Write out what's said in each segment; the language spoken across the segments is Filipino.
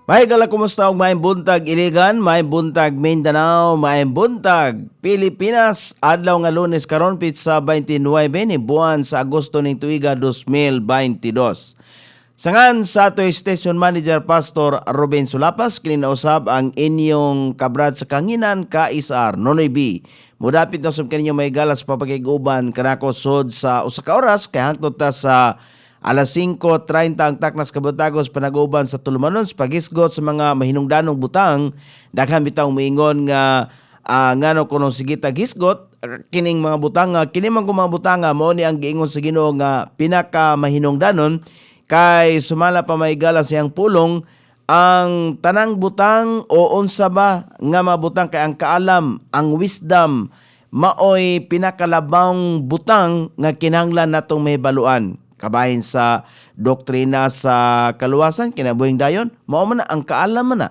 May gala kumusta og may buntag Iligan, may buntag Mindanao, may buntag Pilipinas. Adlaw nga Lunes karon pitsa 29 ni buwan sa Agosto ning tuiga 2022. Sangan sa ato station manager Pastor Ruben Sulapas kininausab ang inyong kabrad sa kanginan Kaisar Nonoy B. Mudapit na sab kaninyo may galas papakiguban kanako sod sa usa ka oras kay hangtod ta sa alas 5:30 ang taknas kabutagos panag-uban sa tulumanon sa pagisgot sa mga mahinungdanong butang. Daghan bitaw moingon nga ngano kuno sige tagisgot kining mga butang kining mga butang mao ni ang giingon sa Ginoo nga pinaka mahinungdanon kay sumala pa may gala siyang pulong ang tanang butang o unsa ba nga mabutang kay ang kaalam, ang wisdom maoy pinakalabang butang nga kinahanglan natong mahibaluan. Kabahin sa doktrina sa kaluwasan kinabuhing dayon mao man na ang kaalam man na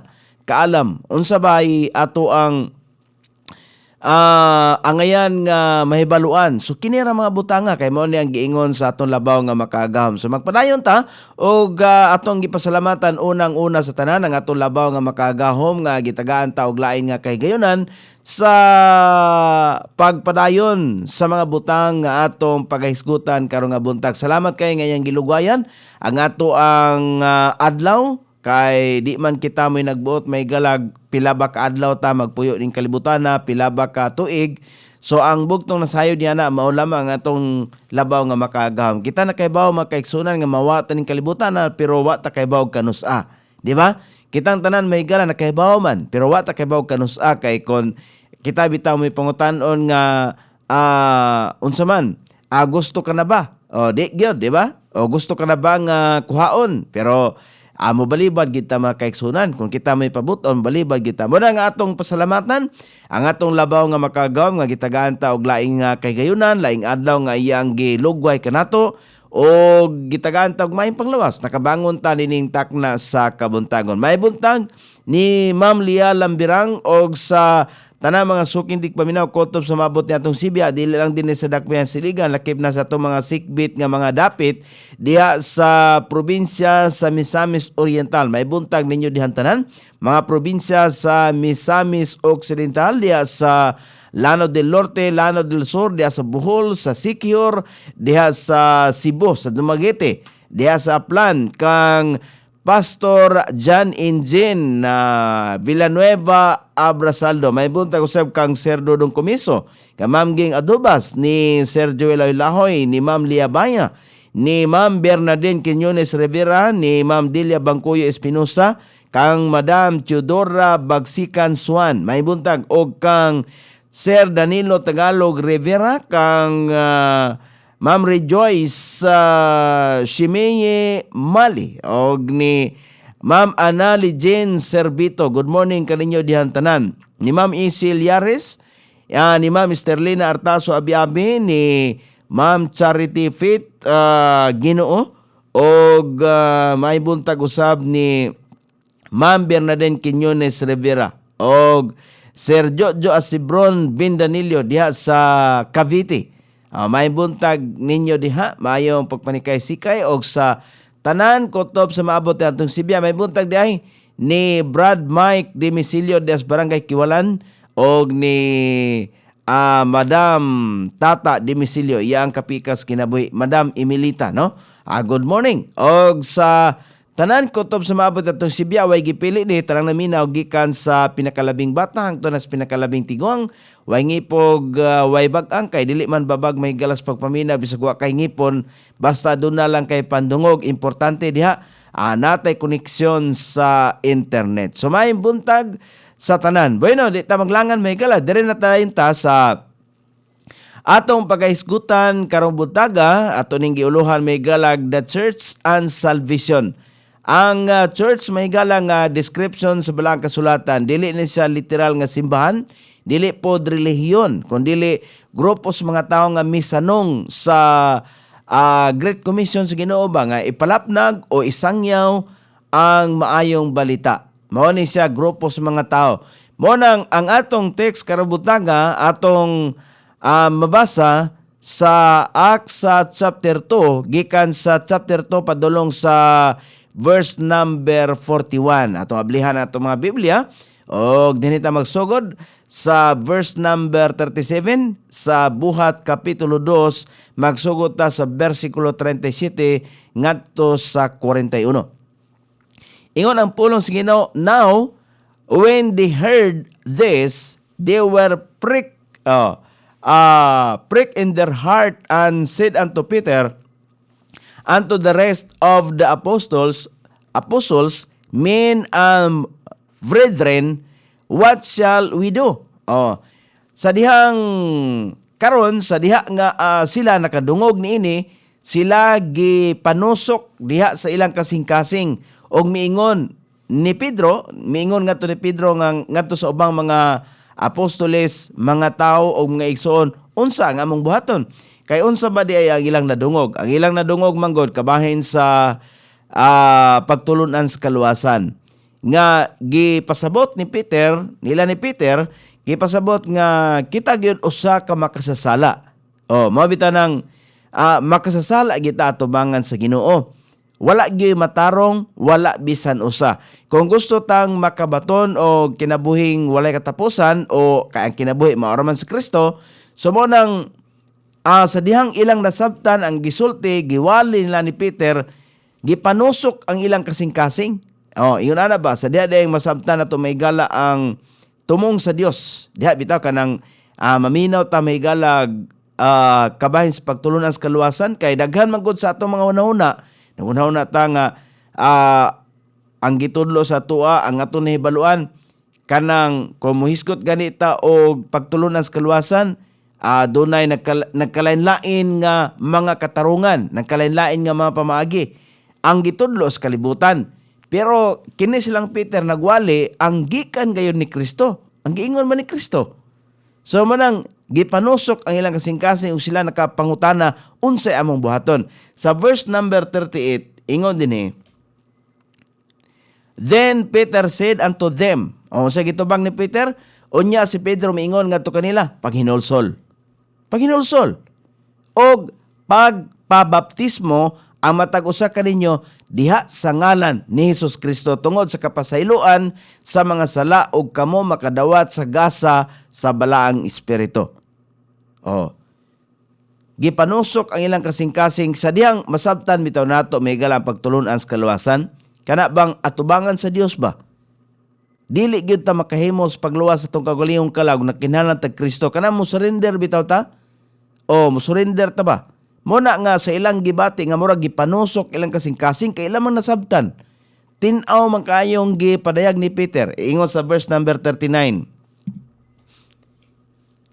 kaalam unsa bay ato ang angayan nga mahibaluan. So kini ra mga butanga kay mao ni ang giingon sa atong labaw nga makagahom. So magpadayon ta og atong gipasalamatan unang-una sa tanan ang atong labaw nga makagahom nga gitagaan ta og lain nga kahigayonan sa pagpadayon sa mga butang nga atong pagahisgutan karong nga buntag. Salamat kay ngayang gilugwayan ang ato ang adlaw kay di man kita mo'y nagbuot may galag pila ba ka adlaw ta magpuyo ning kalibutan na pila ba ka tuig. So ang bugtong nasayod niya na mao lamang ang atong labaw nga makagahom. Kita na kay bawo makaigsunan nga mawata ning kalibutan na pero wa ta kay bawo kanusa. Di ba? Kitang tanan may gala na kay bawo man pero wa ta kay bawo kanusa kay kon kita bitaw may pangutan-on nga unsa man gusto ka na ba? O di gyud, di ba? O gusto ka na ba nga kuhaon pero mo balibad kita makaigsunan kung kita may pabuton balibad kita mo na nga atong pasalamatan ang atong labaw nga makagawom nga gitagaan ta og laing kahigayunan laing adlaw nga iyang gilugway kanato o gitagaan ta og maayong panglawas nakabangon ta nining takna sa kabuntagon. May buntag ni Ma'am Lia Lambirang og sa tanang mga sukindik paminaw kotob sa mabot ni atong Sibya dili lang din sa dakbayan siligan lakip na sa atong mga sikbit nga mga dapit diha sa probinsya sa Misamis Oriental. May buntag ninyo dihan tanan mga probinsya sa Misamis Occidental diha sa Lanao del Norte, Lanao del Sur, diha sa Bohol, sa Siquijor, diha sa Cebu, sa Dumaguete, diha sa Aplan kang Pastor John Injin Villanueva Abrasaldo. May buntag usab kang Sir Dodong Komiso, ka Ma'am Ging Adubas, ni Sir Joel Lahoy, ni Ma'am Lia Baya, ni Ma'am Bernardine Quiñones Rivera, ni Ma'am Delia Bangkuyo Espinosa, kang Madam Teodora Bagsikan Suan. May buntag og kang Sir Danilo Tagalog Rivera, kang Ma'am Rejoice Shimeye Mali og ni Ma'am Anali Jane Servito. Good morning kaninyo dihan tanan. Ni Ma'am Isil Yaris, ni Ma'am Sterlina Artaso Abiabi, ni Ma'am Charity Fit Ginoo og may buntag usab ni Ma'am Bernadette Quiñones Rivera og Sir Jojo Asibron Bindanillo diha sa Cavite. May buntag ninyo diha, mayong pagpanikay-sikay og sa tanan kotob sa maabot ni atong Sibya. May buntag dihay ni Brad Mike Demisilio des Barangay Kiwalan og ni Madam Tata Demisilio iyang kapikas kinabuhi Madam Emilita, no? Good morning. Og sa tanan kotob sa maabot atong Sibya way gipili ni tarang naminaw gikan sa pinakalabing bata hangtod sa pinakalabing tigong way ngipog way bag-ang kay dili man babag may galas pagpamina bisag wa kay ngipon basta doon na lang kay pandungog. Importante diha natay koneksyon sa internet. So may buntag sa tanan. Bueno, di ta maglangan may gala dire na tayo ta sa atong pagahisgutan karong buntaga ato ning giuluhan may galag The Church and Salvation. Ang church may galang description sa balang kasulatan. Dili ni siya literal nga simbahan, dili pod relihiyon, kundi grupo sa mga tao nga misanong sa Great Commission sa Ginoo ba nga ipalapnag o isangyaw ang maayong balita. Mao ni siya grupo sa mga tao. Mao nang ang atong text karabutaga atong mabasa sa Acts chapter 2 gikan sa chapter 2 padulong sa verse number 41. Atong ablihan ato mga Biblia og dinhi ta magsugod sa verse number 37 sa Buhat Kapitulo 2, magsugod ta sa versikulo 37 ngadto sa 41. Ingon ang pulong sa Ginoo, now when they heard this, they were pricked in their heart and said unto Peter, unto the rest of the apostles, men and brethren, what shall we do? Sa dihang karon, sa diha nga sila nakadungog niini, sila gipanusok diha sa ilang kasing-kasing og miingon ni Pedro, miingon ngadto ni Pedro ngadto sa ubang mga apostoles, mga tao og mga igsoon, unsa nga among buhaton? Kay unsa ba di ay ang ilang nadungog? Ang ilang nadungog manggod kabahin sa pagtulunan sa kaluwasan. Nga gipasabot ni Peter, gipasabot nga kita gyud usa ka makasasala. Mao bitaw nang makasasala kita atubangan sa Ginoo. Wala gyud matarong, wala bisan usa. Kung gusto tang makabaton o kinabuhing walay katapusan o kay ang kinabuhi mao man sa Kristo, sumo nang sa dihang ilang nasabtan ang gisulti, giwali nila ni Peter, gipanusok ang ilang kasing-kasing. Iyon na ba? Sa diha dayang masabtan na tumaygala ang tumong sa Dios. Diha bitaw kanang maminaw ta maygalag kabahin sa pagtulunan sa kaluwasan, kay daghan man gud sa atong mga una-una ta nga ang gitudlo sa tua, ang aton nahibaluan kanang kung muhiskot ganita og pagtulunan sa kaluwasan, dunay nagkalain-lain nga mga katarungan, nagkalain-lain nga mga pamaagi ang gitudlo sa kalibutan. Pero kini silang Peter nagwali ang gikan gayon ni Kristo, ang giingon man ni Kristo. So manang gipanusok ang ilang kasing-kasing ug sila nakapangutana unsay among buhaton. Sa verse number 38 ingon dinhi, then Peter said unto them, sa gitubang ni Peter, unya si Pedro miingon ngadto kanila, paghinulsol og pagpabaptismo ang matag usa kaninyo diha sa ngalan ni Hesus Kristo tungod sa kapasayloan sa mga sala ug kamo makadawat sa gasa sa balaang espiritu. Gipanusok ang ilang kasing-kasing sa dihang masabtan bitaw nato may galang pagtulunan sa kaluwasan. Kana bang atubangan sa Dios ba? Dili gyud ta makahimo sa pagluwas sa tong kagalingong kalag na kinahanglan tag Kristo. Kana mo surrender bitaw ta? Mo surrender ta ba? Muna nga sa ilang gibati nga murag gipanusok ilang kasing-kasing kay ilang man nasabtan. Tin-aw man kayong gipadayag ni Peter. Ingon sa verse number 39.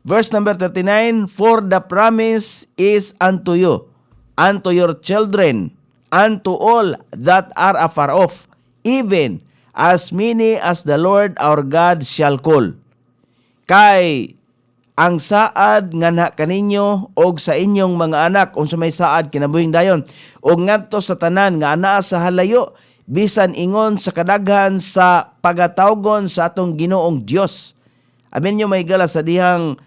Verse number 39, for the promise is unto you, unto your children, unto all that are afar off, even as many as the Lord our God shall call. Kay ang saad nga na kaninyo og sa inyong mga anak, unsa may saad kinabuhing dayon, og ngadto sa tanan nga anaa sa halayo, bisan ingon sa kadaghan sa pagatawgon sa atong Ginoong Dios. Amen nyo may gala sa dihang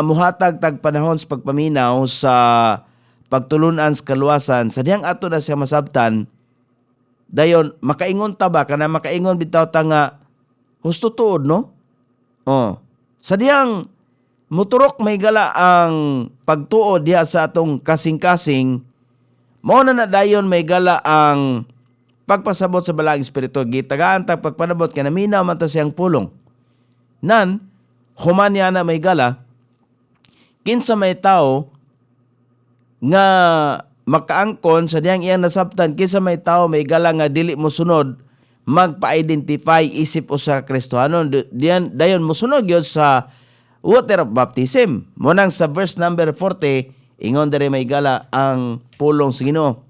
muhatag tag panahon sa pagpaminaw sa pagtulunan sa kaluwasan, sa dihang ato na siya masabtan, dayon makaingon ta ba kana makaingon bitaw ta nga husto tuod no? Sa dihang muturok may gala ang pagtuod diha sa atong kasing-kasing, mao na dayon may gala ang pagpasabot sa balaang espiritu. Gitagaan ta pagpanabot kay naminaw man ta siyang pulong. Nan human niya na may gala kinsa may tao nga makaangkon sa diyang iyang nasabtan, kinsa may tao may gala nga dili mo sunod magpa-identify isip o sa Kristohanon, dayon mo sunod yun sa water of baptism. Munang sa verse number 40, ingon dere may gala ang pulong sa Ginoo.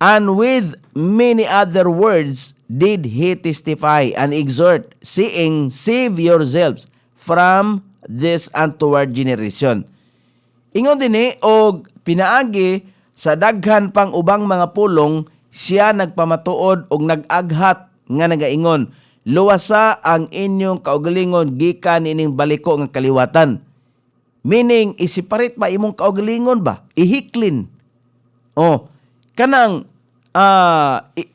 And with many other words did he testify and exhort, saying, save yourselves from this untoward generation. Ingon dinhi og pinaagi sa daghan pang ubang mga pulong, siya nagpamatuod og nag-aghat nga nagaingon, luwasa ang inyong kaugalingon gikan ining baliko nga kaliwatan. Meaning, isiparit ba imong kaugalingon ba? Ihiklin. Kanang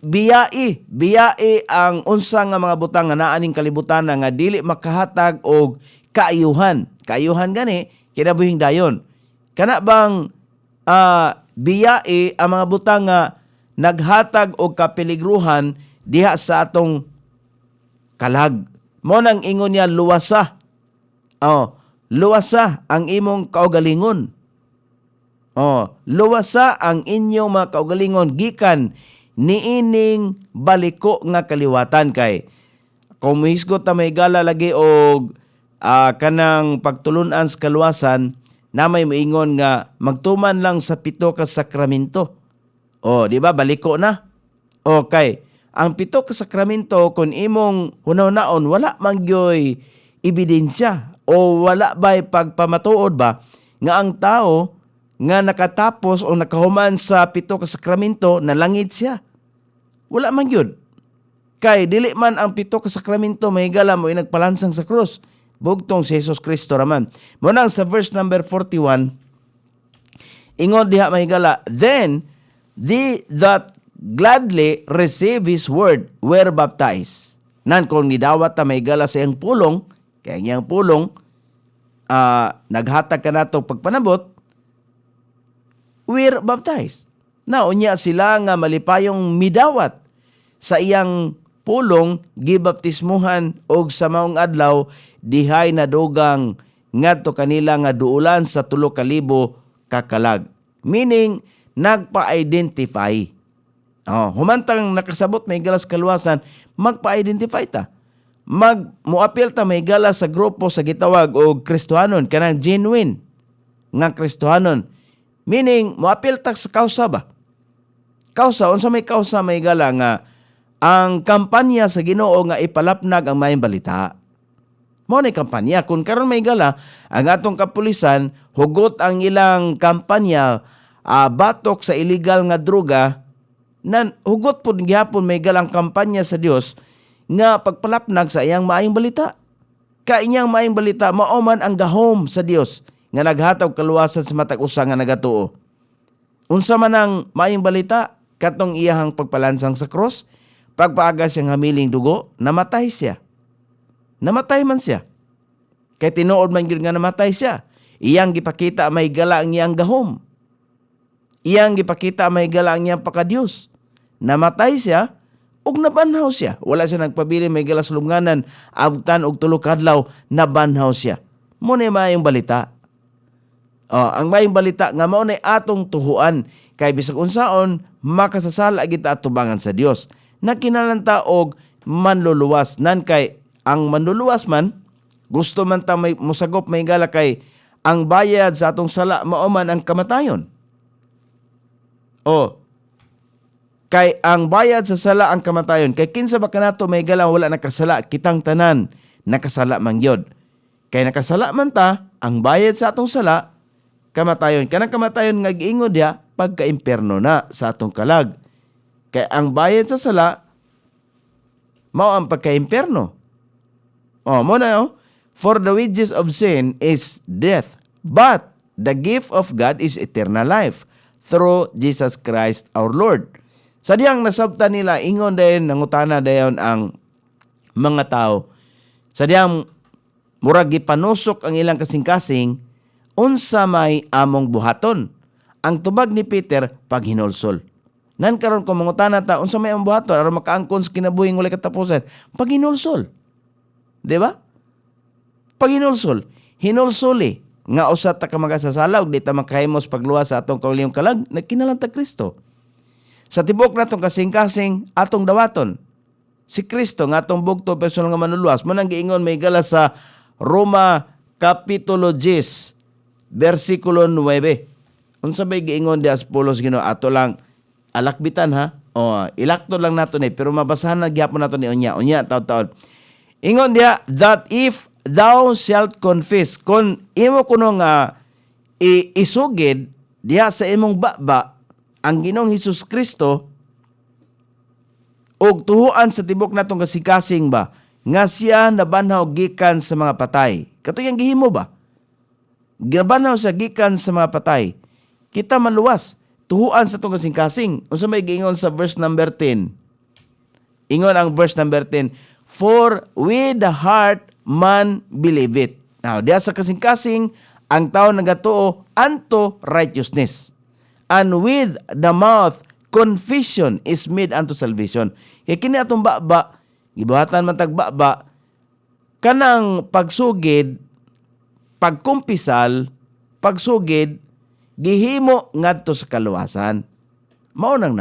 biyai ang unsa nga mga butang nga naa ning kalibutan nga dili makahatag og kaayuhan. Kaayuhan gani kinabuhing dayon. Kana bang biyai ang mga butang nga naghatag og kapeligruhan diha sa atong kalag. Mo nang ingon niya luwasa. Luwasa ang imong kaugalingon. Luwasa ang inyong mga kaugalingon gikan niining baliko nga kaliwatan kay kung mihisgot ta may gala lagi og kanang pagtulunan sa kaluwasan na may moingon nga magtuman lang sa 7 ka sakramento. Di ba baliko na? Okay. Ang 7 ka sakramento kung imong hunaw-naon wala man gyoy ebidensya o wala ba'y pagpamatuod ba nga ang tao nga nakatapos o nakahuman sa 7 ka sakramento nalangit siya. Wala man gyud. Kay dili man ang 7 ka sakramento mahigala mo nagpalansang sa krus. Bugtong si Jesus Kristo raman. Munang sa verse number 41, ingon diha mahigala, then they that gladly receive His word were baptized. Nan kung nidawat ta mahigala sa iyang pulong, kaya iyang pulong, naghatag ka nato pagpanabot, we're baptized. Unya sila nga malipayong midawat sa iyang pulong gibaptismuhan og sa maong adlaw dihay nadugang ngadto kanila nga duulan sa 3,000 ka kalag. Meaning nagpa-identify. Humantang nakasabot may galas kaluwasan, magpa-identify ta. Muapil ta may galas sa grupo sa gitawag og Kristohanon, kanang genuine nga Kristohanon. Meaning, muapil ta sa kausa ba? Kausa, unsa may kausa may gala nga ang kampanya sa Ginoo nga ipalapnag ang maayong balita. Mao ni kampanya. Kung karon may gala, ang atong kapulisan, hugot ang ilang kampanya, batok sa illegal nga droga, hugot po gihapon may galang kampanya sa Dios nga pagpalapnag sa iyang maayong balita. Kainyang maayong balita, mao man ang gahom sa Dios nga naghatag kaluwasan sa matag usa nga nagatuo. Unsa man ang maayong balita, katong iyahang pagpalansang sa cross, pagpaagas siyang hamiling dugo, namatay siya. Namatay man siya. Kay tinuod man gyud nga namatay siya. Iyang gipakita may gala ang iyang gahom. Iyang gipakita may gala ang iyang pagka-Dios. Namatay siya ug nabanhaw siya. Wala siya nagpabili may gala sa lubnganan, abtan og 3 ka adlaw, nabanhaw siya. Mo ni maayong balita. Ang maayong balita nga mao nay atong tuhuan kay bisag unsaon makasasala kita atubangan sa Dios. Nakinahanglan og manluluwas nan kay ang manluluwas man gusto man ta may musagop may gala kay ang bayad sa atong sala mao man ang kamatayon. Kay ang bayad sa sala ang kamatayon. Kay kinsa ba kanato may gala wala nakasala, kitang tanan nakasala man gyud. Kay nakasala man ta, ang bayad sa atong sala kamatayon. Kanang kamatayon nga giingod ya pagka-impierno na sa atong kalag. Kay ang bayad sa sala mao ang pagka-impierno. Mo na for the wages of sin is death, but the gift of God is eternal life through Jesus Christ our Lord. Sa diyang nasabtan nila, ingon dayon, nangutana dayon ang mga tao. Sa diyang murag gipanusok ang ilang kasing-kasing, unsa may among buhaton. Ang tubag ni Peter, paghinulsol. Nan karon ko mangutana ta, unsa may among buhaton, aron makaangkon sa kinabuhing walay katapusan, paghinulsol. Di ba? Paghinulsol. Hinulsoli. Nga usat ta ka magasasala, ug di ta makahimos pagluwas sa atong kaugalingong kalag, nagkinahanglan Kristo. Sa tibok natong kasing-kasing atong dawaton, si Kristo nga atong bugto personal nga manuluwas, mo nang giingon may gala sa Roma Kapitulo 10, versikulo 9. Unsa bay giingon di Apolos Ginoo, ato lang alakbitan ha. Ilakto lang nato ni pero mabasahan na gyapon nato ni unya taud-taud. Ingon dia that if thou shalt confess, kon imo kuno nga isugid diha sa imong baba ang Ginoong Hesus Kristo og tuhuan sa tibok natong kasing-kasing ba nga siya nabanhaw gikan sa mga patay. Katong gihimo ba? Gabanhaw sa gikan sa mga patay. Kita maluwas tuhuan sa itong kasing-kasing. Unsa may giingon sa verse number 10? Ingon ang verse number 10, for with the heart man believe it. Now, diya sa kasing-kasing, ang tao nagatuo unto righteousness. And with the mouth, confession is made unto salvation. Kaya kini atong baba, gibuhatan man tagbaba, kanang pagsugid, pagkumpisal, pagsugid, gihimo ngadto sa kaluwasan. Mao nang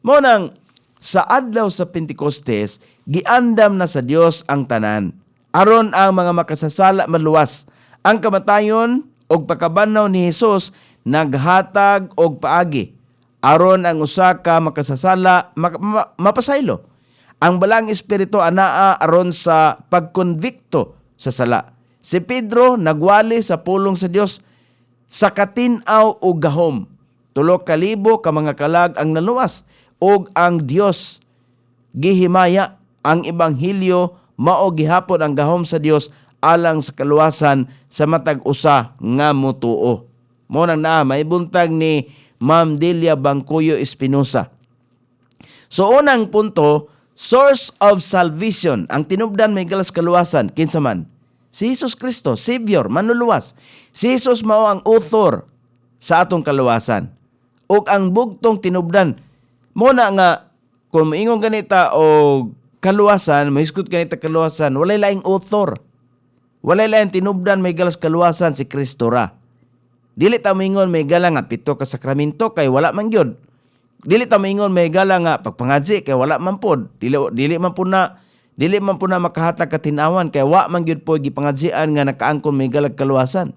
mao nang sa adlaw sa Pentecostes, giandam na sa Dios ang tanan. Aron ang mga makasasala maluwas. Ang kamatayon og pagkabanaw ni Hesus naghatag og paagi. Aron ang usa ka makasasala mapasaylo. Ang balang espiritu anaa aron sa pagkonbikto sa sala. Si Pedro nagwali sa pulong sa Dios sa katin-aw ug gahom. 3,000 ka mga kalag ang naluwas ug ang Dios gihimaya. Ang ebanghelyo mao gihapon ang gahom sa Dios alang sa kaluwasan sa matag usa nga motuo. Mo nang may buntag ni Ma'am Delia Bangkuyo Espinosa. So unang punto, source of salvation, ang tinubdan may galas kaluwasan, kinsa man? Si Jesus Kristo, Savior, manluluwas. Si Jesus mao ang author sa atong kaluwasan. O ang bugtong tinubdan, mo na nga, kung maingon ganita o kaluwasan, mahiskot ganita kaluwasan, walay laing author. Walay laing tinubdan may galas kaluwasan si Kristo ra. Dili ta moingon may gala nga 7 ka sakramento kay wala man gyud. Dili ta moingon may gala nga pagpangadji kay wala man pod. Dili man po na makahatag katinawan kay wa man gyud po gipangadjian nga nakaangkon may galag kaluwasan.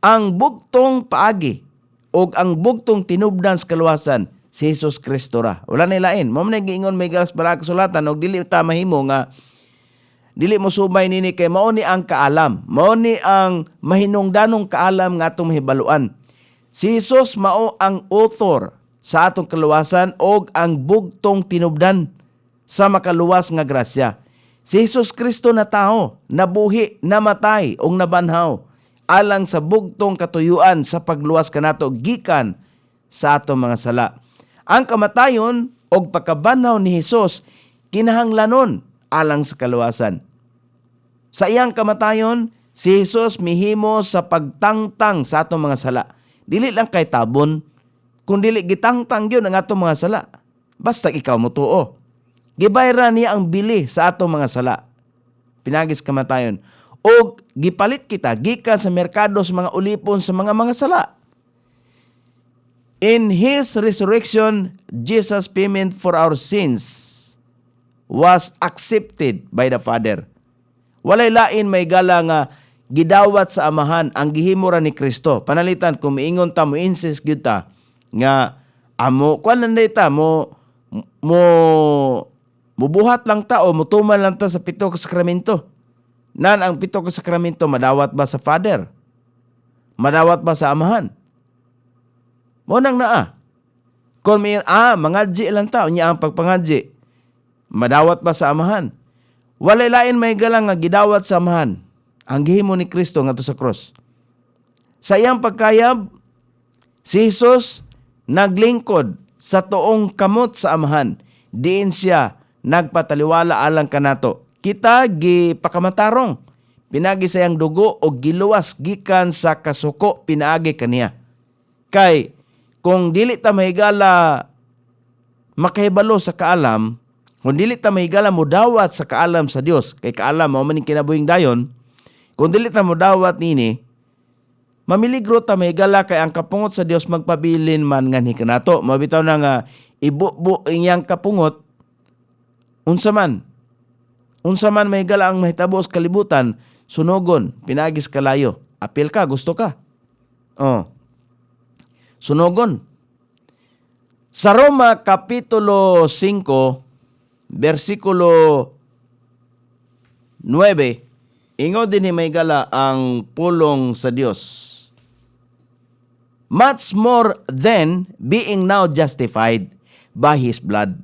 Ang bugtong paagi o ang bugtong tinubdan sa kaluwasan si Jesus Kristo ra. Wala na lain. Mao man giingon may galas bala kasulatan og dili ta mahimo nga dili mo subay nini kay mao ni ang kaalam. Mao ni ang mahinungdanong kaalam nga atong mahibaluan. Si Jesus mao ang author sa atong kaluwasan og ang bugtong tinubdan sa makaluwas nga grasya. Si Jesus Kristo na tao, nabuhi, namatay ug nabanhaw alang sa bugtong katuyuan sa pagluwas kanato gikan sa atong mga sala. Ang kamatayon og pagkabanhaw ni Jesus kinahanglanon alang sa kaluwasan. Sa iyang kamatayon, si Jesus mihimo sa pagtangtang sa atong mga sala. Dili lang kay tabon, kung dili gitangtang yun ang atong mga sala. Basta ikaw mo tuo. Gibayran niya ang bili sa atong mga sala. Pinagis kamatayon. O gipalit kita, gikan sa merkado sa mga ulipon sa mga sala. In His resurrection, Jesus' payment for our sins was accepted by the Father. Walay lain may gala nga gidawat sa amahan ang gihimo ra ni Kristo. Panalitan kung miingon ta mo insist gyud ta nga amo kuan lang data mo bubuhat lang ta o mutuman lang ta sa 7 ka sakramento. Nan ang 7 ka sakramento madawat ba sa Father? Madawat ba sa amahan? Mo nang kung may mangadji lang ta unya ang pagpangadji. Madawat ba sa amahan? Walay lain may galang nga gidawat sa amahan ang gihimo ni Kristo ngadto sa cross. Sa iyang pagkayab, si Jesus naglingkod sa tuong kamot sa amahan. Diin siya nagpataliwala alang kanato. Kita gipakamatarong. Pinagi sa iyang dugo o giluwas gikan sa kasuko pinaagi kaniya. Kay kung dili ta mahigala makahibalo sa kaalam, kung dili ta mahigala mo dawat sa kaalam sa Dios, kay kaalam mao man kinabuhing dayon, kung dili ta mo dawat nini, mamiligro ta mahigala kay ang kapungot sa Dios magpabilin man nganhi kanato. Mabitaw na nga ibubo iyang kapungot unsa man mahigala ang mahitabo sa kalibutan, sunogon, pinagis kalayo. Apil ka, gusto ka. Sunogon. Sa Roma Kapitulo 5, versikulo 9, ingo din may gala ang pulong sa Dios. Much more than being now justified by His blood,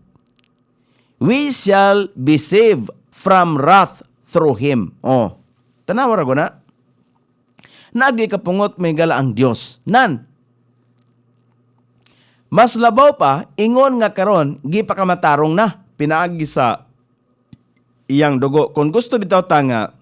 we shall be saved from wrath through Him. Tanawa ra na. Nagi kapungot may gala ang Dios. Nan, Mas labaw pa, ingon nga karon gipakamatarong na pinaagi sa iyang dugo. Kung gusto bitaw ta nga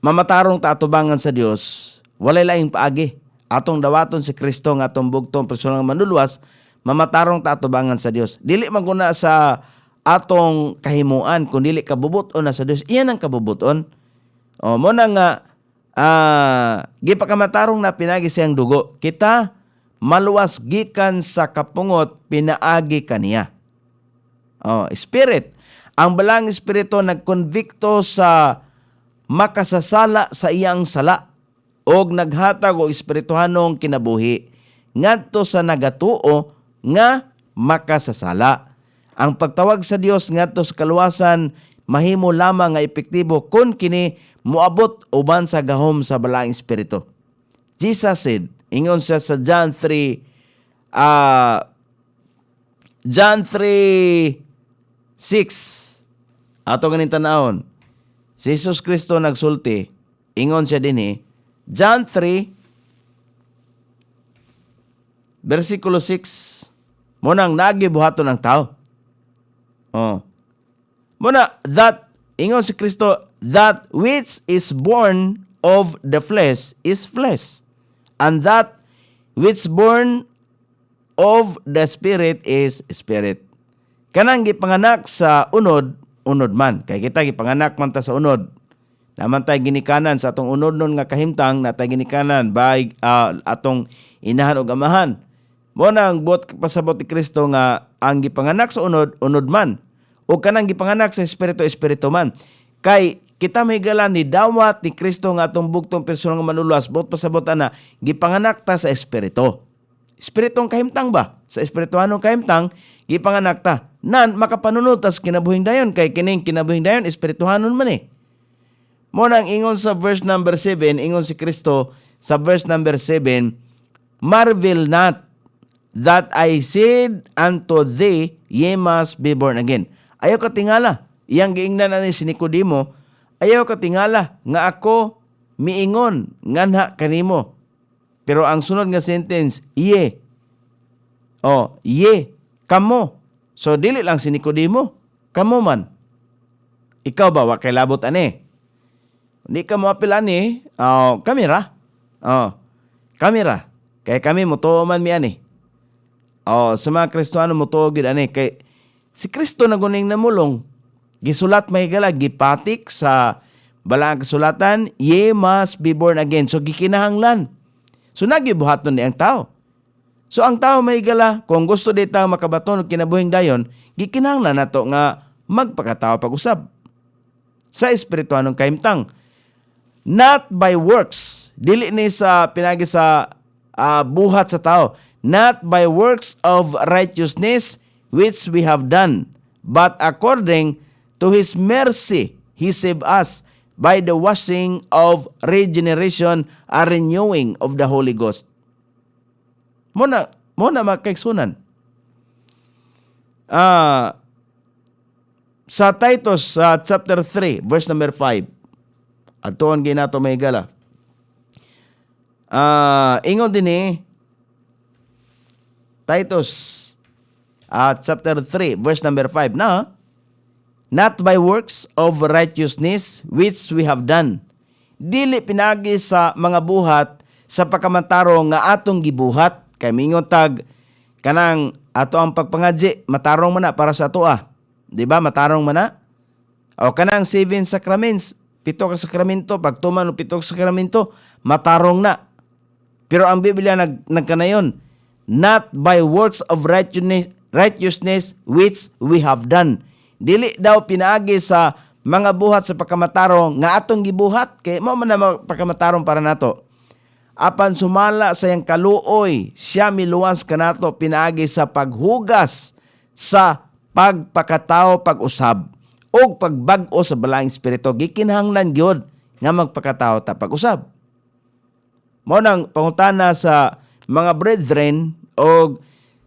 mamatarong ta atubangan sa Dios, walay laing paagi. Atong dawaton si Kristo nga atong bugtong personal nga manluluwas, mamatarong ta atubangan sa Dios. Dili maguna sa atong kahimuan, kung dili kabubuton na sa Dios. Iyan ang kabubuton. O mo na nga gipakamatarong na pinaagi siyang dugo. Kita maluwas gikan sa kapungot pinaagi kaniya. Spirit. Ang balang espiritu nagkonvikto sa makasasala sa iyang sala og naghatag og espirituhanong kinabuhi ngadto sa nagatuo nga makasasala. Ang pagtawag sa Dios ngadto sa kaluwasan mahimo lamang nga epektibo kung kini moabot uban sa gahom sa balang espiritu. Jesus said, ingon siya sa John 3:6. Ato ganin tanawon. Si Jesus Kristo nagsulti, ingon siya dinhi, John 3 versikulo 6, munang nagibuhaton ng tao. Muna that ingon si Kristo, that which is born of the flesh is flesh, and that which born of the spirit is spirit. Kanang gipanganak sa unod man. Kay kita gipanganak man ta sa unod. Naman tayo ginikanan sa atong unod nun nga kahimtang na tayo ginikanan by atong inahan o amahan. Mo nang pasabot ni Kristo nga ang gipanganak sa unod man. O kanang gipanganak sa espiritu man. Kay kita may galan ni dawat ni Kristo nga atong bugtong personal nga manluluwas, bot pasabot na gipanganak ta sa espiritu. Espiritong kahimtang ba? Sa espirituhanong kahimtang, gipanganak ta. Nan makapanunod tas kinabuhing dayon, kay kining kinabuhing dayon espirituhanon man eh. Mo nang ingon sa verse number 7, ingon si Kristo sa verse number 7, marvel not that I said unto thee, ye must be born again. Ayaw katingala, iyang giingnan ani si Nicodemo, ayaw katingala nga ako miingon nganha kanimo. Pero ang sunod nga sentence, ye. Ye, kamo. So, dili lang si Nicodemo, kamo man. Ikaw ba, wa kay labot ani? Hindi ka mo apil ani, kamera. Kamera. Kaya kami, mutuo man mi ani. Sa mga Kristohano, mutuo gid ani. Kay si Kristo naguning namulong, gisulat may gala, gipatik sa balang kasulatan, ye must be born again. So, gikinahanglan. So, nagibuhaton ni ang tao. So, ang tao may gala, kung gusto di tao makabaton o kinabuhing dayon, gikinahanglan nato nga magpakatao pag-usab. Sa espirituhanong kahimtang. Not by works. Dili ni sa pinagi sa buhat sa tao. Not by works of righteousness which we have done, but according to His mercy, He saved us by the washing of regeneration, a renewing of the Holy Ghost. Muna makaigsunan. Sa Titus chapter 3, verse number 5, atoon ginato may gala. Ingon din Titus chapter 3, verse number 5 na, not by works of righteousness which we have done. Dili pinagi sa mga buhat sa pagkamantarong nga atong gibuhat. Kay mingon tag kanang ato ang pagpangadji, matarong man na para sa ato Di ba? Matarong man na. O kanang 7 sacraments, 7 ka sakramento, pagtuman o 7 ka sakramento, matarong na. Pero ang Biblia nagkanayon, not by works of righteousness which we have done. Dili daw pinaagi sa mga buhat sa pagkamatarong nga atong gibuhat, kay mo man na pagkamatarong para nato. Apan sumala sa yang kaluoy, siya miluwas kanato pinaagi sa paghugas sa pagpakatao pag-usab o pagbag-o sa balang espiritu. Gikinahanglan gyud nga magpakatao ta pag-usab. Mao nang pangutana sa mga brethren o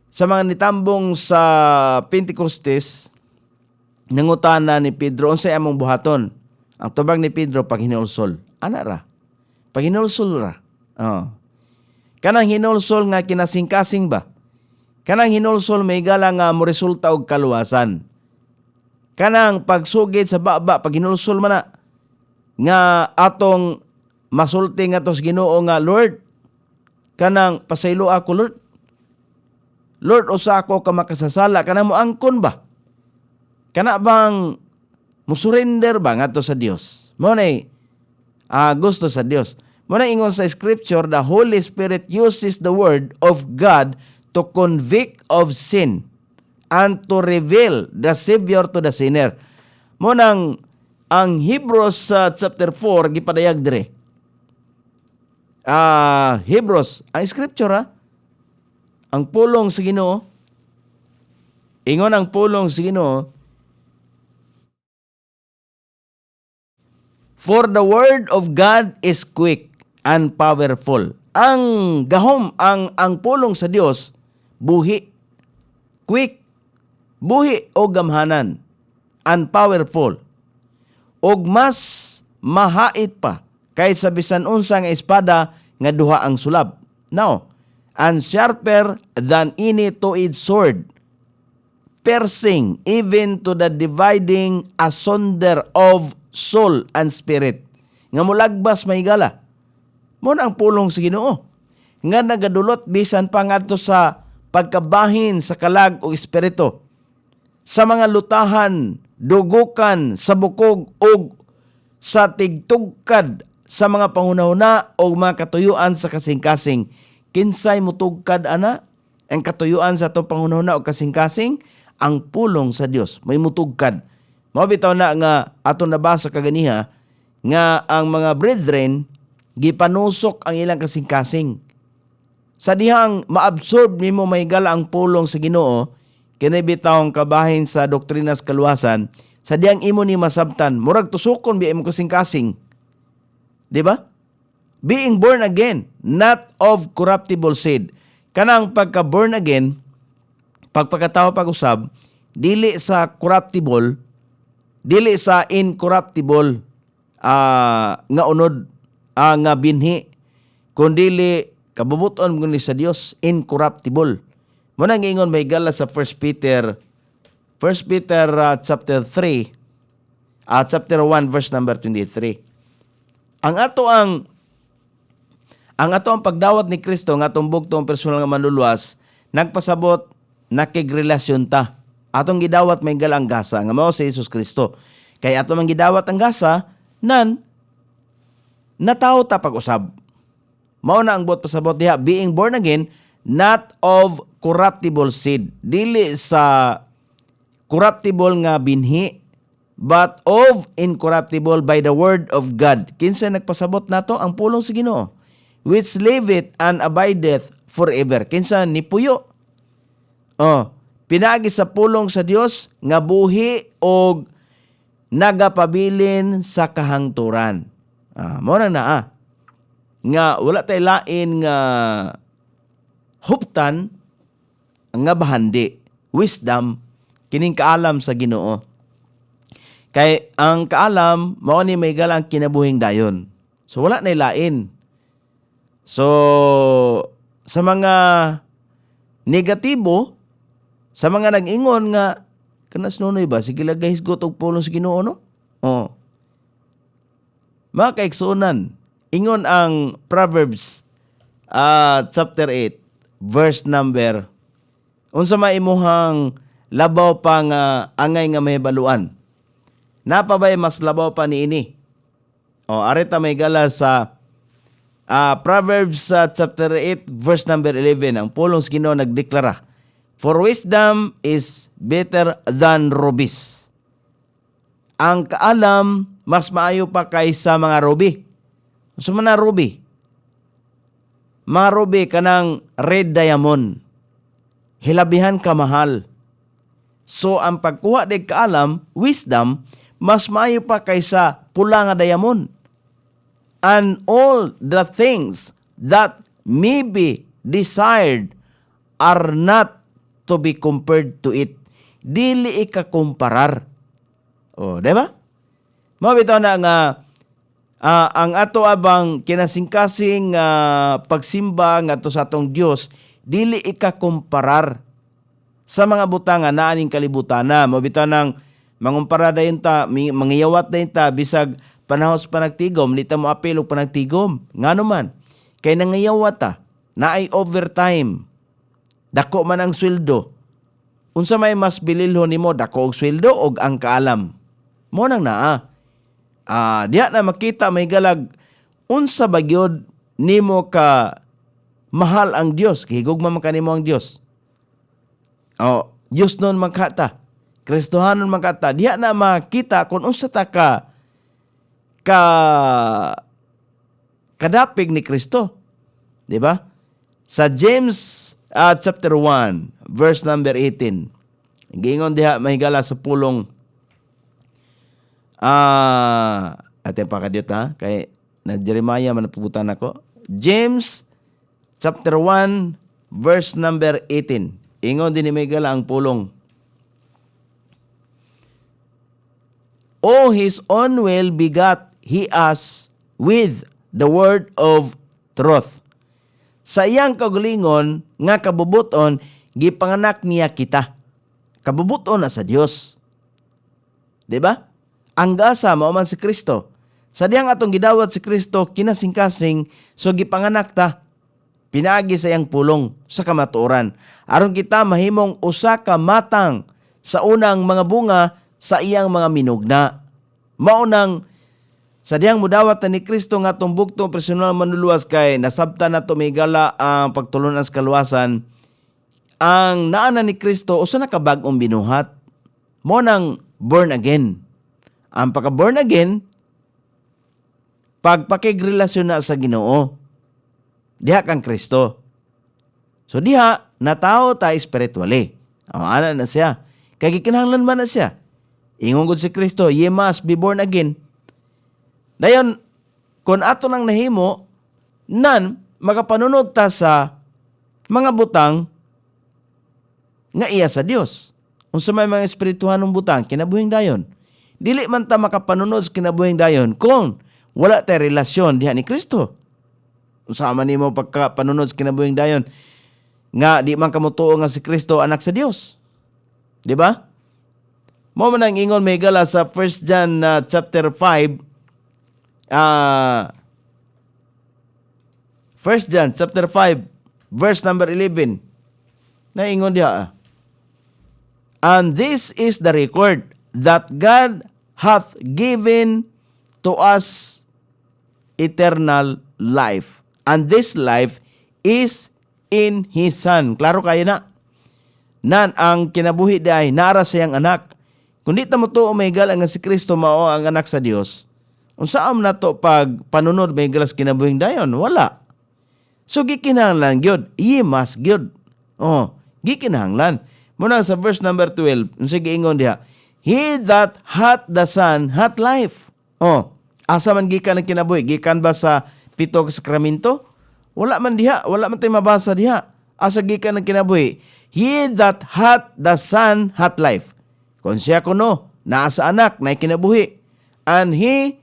sa mga nitambong sa Pentecostes, nangutana ni Pedro, unsay among buhaton? Ang tubag ni Pedro, pag hinulsol. Ana ra. Pag hinulsol ra. Kanang hinulsol nga kinasing-kasing ba? Kanang hinulsol may gala nga mo resulta og kaluwasan. Kanang pagsugid sa baba, pag hinulsol man na, nga atong masulti nga tos Ginoo nga, Lord, kanang pasaylo ako, Lord. Lord, usa ako ka makasasala, kanang mo angkon ba? Kana bang musurrender ba nga to sa Dios? Mo na gusto sa Dios. Mo na ingon sa scripture, the Holy Spirit uses the word of God to convict of sin and to reveal the Savior to the sinner. Mo nang ang Hebrews chapter 4 gipadayag dire. Hebrews, ang scripture ang pulong sa Ginoo, ingon ang pulong sa Ginoo, for the word of God is quick and powerful. Ang gahom, ang pulong sa Dios, buhi, quick, buhi o gamhanan, and powerful, og mas mahait pa kaysa bisan unsa nga espada nga duha ang sulab. Now, and sharper than any two-edged sword, piercing even to the dividing asunder of soul and spirit. Nga mulagbas mahigala. Mo ang pulong sa Ginoo nga nagadulot bisan pa ngadto sa pagkabahin sa kalag o espiritu, sa mga lutahan, dugukan, sa bukog o sa tigtugkad, sa mga panghunahuna o mga katuyuan sa kasing-kasing. Kinsay mutugkad ana? Ang katuyuan sa itong panghunahuna o kasing-kasing, ang pulong sa Dios. May mutugkad. Mabitaw na nga ato nabasa kaganiha nga ang mga brethren gipanusok ang ilang kasing-kasing. Sa dihang maabsorb nimo mahigala ang pulong sa Ginoo, kinay bitawng kabahin sa doktrinas kaluwasan, sa dihang imo ni masabtan, murag tusukon bi imo kasing-kasing. Di ba? Being born again, not of corruptible seed. Kanang pagka-born again, pagpakatawa pag-usab, dili sa corruptible, dili sa incorruptible nga unod, nga binhi, kundili kabubuton mo ni sa Dios, incorruptible. Muna nga ingon may gala sa 1 Peter chapter 3, chapter 1 verse number 23. Ang ato ang pagdawat ni Kristo nga atong bugtong personal nga manluluwas, nagpasabot nakigrelasyon ta. Atong gidawat may galang gasa nga mao si Jesus Kristo. Kay ato man gidawat ang gasa nan natawo ta pag-usab. Mao na ang buot pasabot diha, being born again, not of corruptible seed. Dili sa corruptible nga binhi, but of incorruptible by the word of God. Kinsa nagpasabot nato? Ang pulong sa Ginoo, which liveth and abideth forever. Kinsa ni puyo? Pinaagi sa pulong sa Dios nga buhi og nagapabilin sa kahangturan. Mao na nga wala tay lain nga huptan nga bahandi, wisdom kining kaalam sa Ginoo. Kay ang kaalam mao ni may galang kinabuhing dayon. So wala nay lain. So sa mga negatibo, sa mga nag-ingon nga kanas nunoy ba sige lagay hisgot og pulong sa Ginoo no? Mga kaigsunan, ingon ang Proverbs chapter 8 verse number, unsa maimuhang labaw pa nga angay nga mahibaluan. Napabay mas labaw pa niini. Arita may gala sa Proverbs chapter 8 verse number 11. Ang pulong sa Ginoo nagdeklara, for wisdom is better than rubies. Ang kaalam mas maayo pa kaysa mga ruby. So man ruby? Mga ruby kanang red diamond. Hilabihan ka mahal. So ang pagkuha de kaalam, wisdom, mas maayo pa kaysa pula nga diamond. And all the things that may be desired are not to be compared to it. Dili ikakumparar. Di ba? Mabitaw na nga ang ato abang kinasingkasing pagsimba ngadto sa atong Dios dili ika-kumparar sa mga butang nga naa ning kalibutan na mabitaw nang mangumpara dayon ta mangiyawat dayon ta bisag panahos panagtigom dita mo apil og panagtigom ngano man kay nangiyawat ta naay overtime dako man ang sweldo unsa may mas bililhon nimo dako og sweldo og ang kaalam mo nang naa diha na makita may galag unsa ba gyud nimo ka mahal ang Dios higugma man kanimo ang Dios Diyos nun magkata. Kristohanon magkata. Diha na makita kung unsa ta kadapig ni Kristo. Di ba? Sa James chapter 1, verse number 18. Gingon diha mahigala sa pulong ating pakadiyot ha. Kay na Jeremiah manapugutan ako. James chapter 1, verse number 18. Ingon din ni Miguel ang pulong. His own will begat he us with the word of truth. Sa iyang kagalingon nga kabubuton, gipanganak niya kita. Kabubuton na sa Dios. Diba? Ang gasa mao man si Kristo. Sa diyang atong gidawat si Kristo kinasingkasing so gipanganak ta. Pinaagi sa iyang pulong sa kamatuoran. Aron kita mahimong usa ka matang sa unang mga bunga sa iyang mga minugna. Maunang sa diyang mudawat ni Kristo nga tumbugtong personal manluluwas kay nasabtan nato migala ang pagtulunan sa kaluwasan. Ang naana ni Kristo usa na ka bag-ong binuhat. Mo nang born again. Ang pagka-born again pagpakigrelasyon na sa Ginoo. Diha kang Kristo. So diha, natao ta spiritually. Ana na siya. Kaya gikinahanglan man na siya. Ingon gud si Kristo, ye must be born again. Dayon, kung ato nang nahimo, nan, makapanunod ta sa mga butang nga iya sa Dios. Unsa may mga espirituhanong butang, kinabuhing dayon. Dili man ta makapanunod sa kinabuhing dayon kung wala tay relasyon diha ni Kristo. Usama nimo pagka panunod sa kinabuhing dayon nga di man kamo tuo nga si Kristo anak sa Dios. Di ba? Mo man ang ingon may gala sa 1 John chapter 5 1 John chapter 5 verse number 11. Na ingon diha. And this is the record that God hath given to us eternal life. And this life is in His Son. Klaro kayo na. Nan, ang kinabuhi day, nara siyang anak. Kung di ta mo to umaygal ang si Kristo mao ang anak sa Dios, unsaam na to pag panunod may galas kinabuhing dayon? Wala. So, gikinahanglan gyud. Ye must gyud. Gikinahanglan. Muna sa verse number 12, sige ingon diha, He that hath the Son hath life. Asa man gikan ang kinabuhi? Gikan ba sa pitong sakramento? Wala man diha. Wala man tayo mabasa diha. Asa gikan ang kinabuhi? He that hath the Son hath life. Kung siya kuno, naa sa anak, na kinabuhi. And he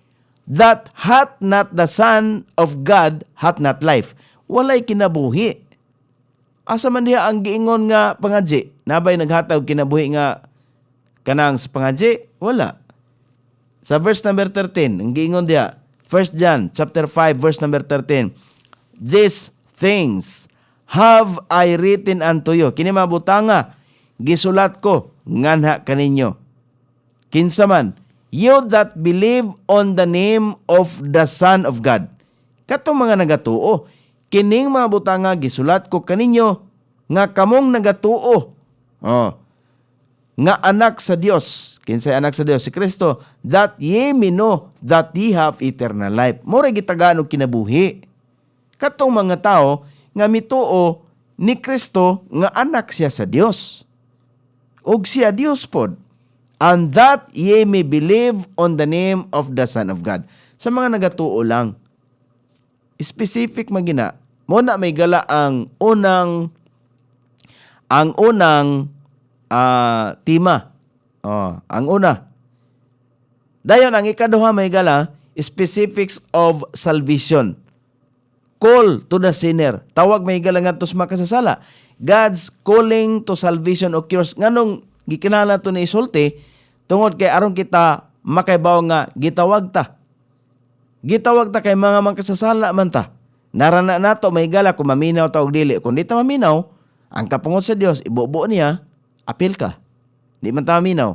that hath not the Son of God hath not life. Walay kinabuhi. Asa man diha ang giingon nga pangadji? Nabay naghatag kinabuhi nga kanang sa pangadji? Wala. Sa verse number 13, ang giingon diha, 1 John chapter 5 verse number 13. These things have I written unto you. Kini mabutanga gisulat ko nganha kaninyo. Kinsa man, you that believe on the name of the Son of God. Katong mga nagatuo, kining mga butanga gisulat ko kaninyo nga kamong nagatuo. Nga anak sa Dios. Kinsay anak sa Dios? Si Kristo. That ye may know that ye have eternal life. Mura gitagaan og kinabuhi. Katong mga tao nga mituo ni Kristo nga anak siya sa Dios. Og siya Dios pod. And that ye may believe on the name of the Son of God. Sa mga nagatuo lang. Specific magina. Muna may gala ang unang tima. Ang una. Dayon ang ikaduha may gala, specifics of salvation. Call to the sinner. Tawag may galangan to sa makasasala. God's calling to salvation occurs. Nganong gikinahanglan to ni isulti, tungod kay aron kita makaibaw nga gitawag ta. Gitawag ta kay mga makasasala man ta. Narana nato may gala kung maminaw ta og dili. Kung di ta maminaw, ang kapungot sa Dios ibubo niya, apil ka. Di man ta maminaw.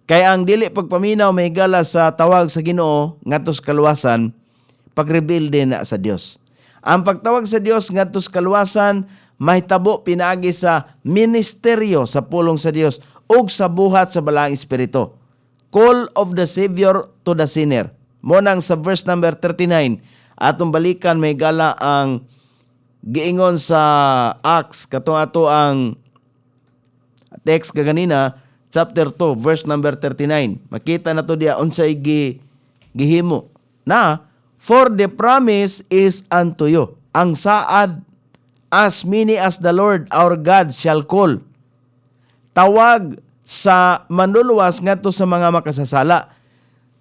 Kaya ang dili pagpaminaw may gala sa tawag sa Ginoo ngadto sa kaluwasan, pagrebelde na sa Dios. Ang pagtawag sa Dios ngadto sa kaluwasan mahitabo pinaagi sa ministeryo sa pulong sa Dios ug sa buhat sa Balaang Espiritu. Call of the Savior to the sinner. Mo nang sa verse number 39 atong balikan may gala ang giingon sa Acts katong ato ang text kaganina chapter 2 verse number 39. Makita na to diya unsay gihimo na for the promise is unto you. Ang saad, as many as the Lord our God shall call. Tawag sa manluluwas ngadto sa mga makasasala.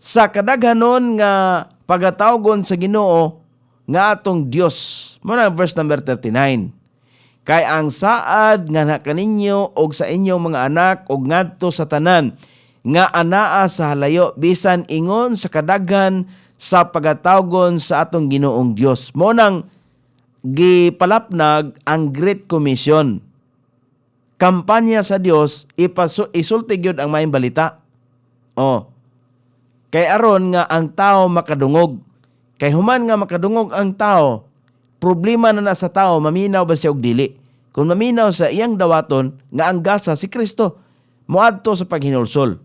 Sa kadaghanon nga pagatawgon sa Ginoo nga atong Dios. Muna verse number 39. Kay ang saad nga na kaninyo og sa inyong mga anak og ngadto sa tanan nga anaa sa halayo bisan ingon sa kadaghan sa pagatawgon sa atong Ginoong Dios. Mo nang gipalapnag ang Great Commission. Kampanya sa Dios isulti gyud ang maayong balita. Kay aron nga ang tao makadungog. Kay human nga makadungog ang tao, problema na sa tao maminaw ba siya og dili. Kung maminaw sa iyang dawaton nga ang gasa si Kristo, moadto sa paghinulsol.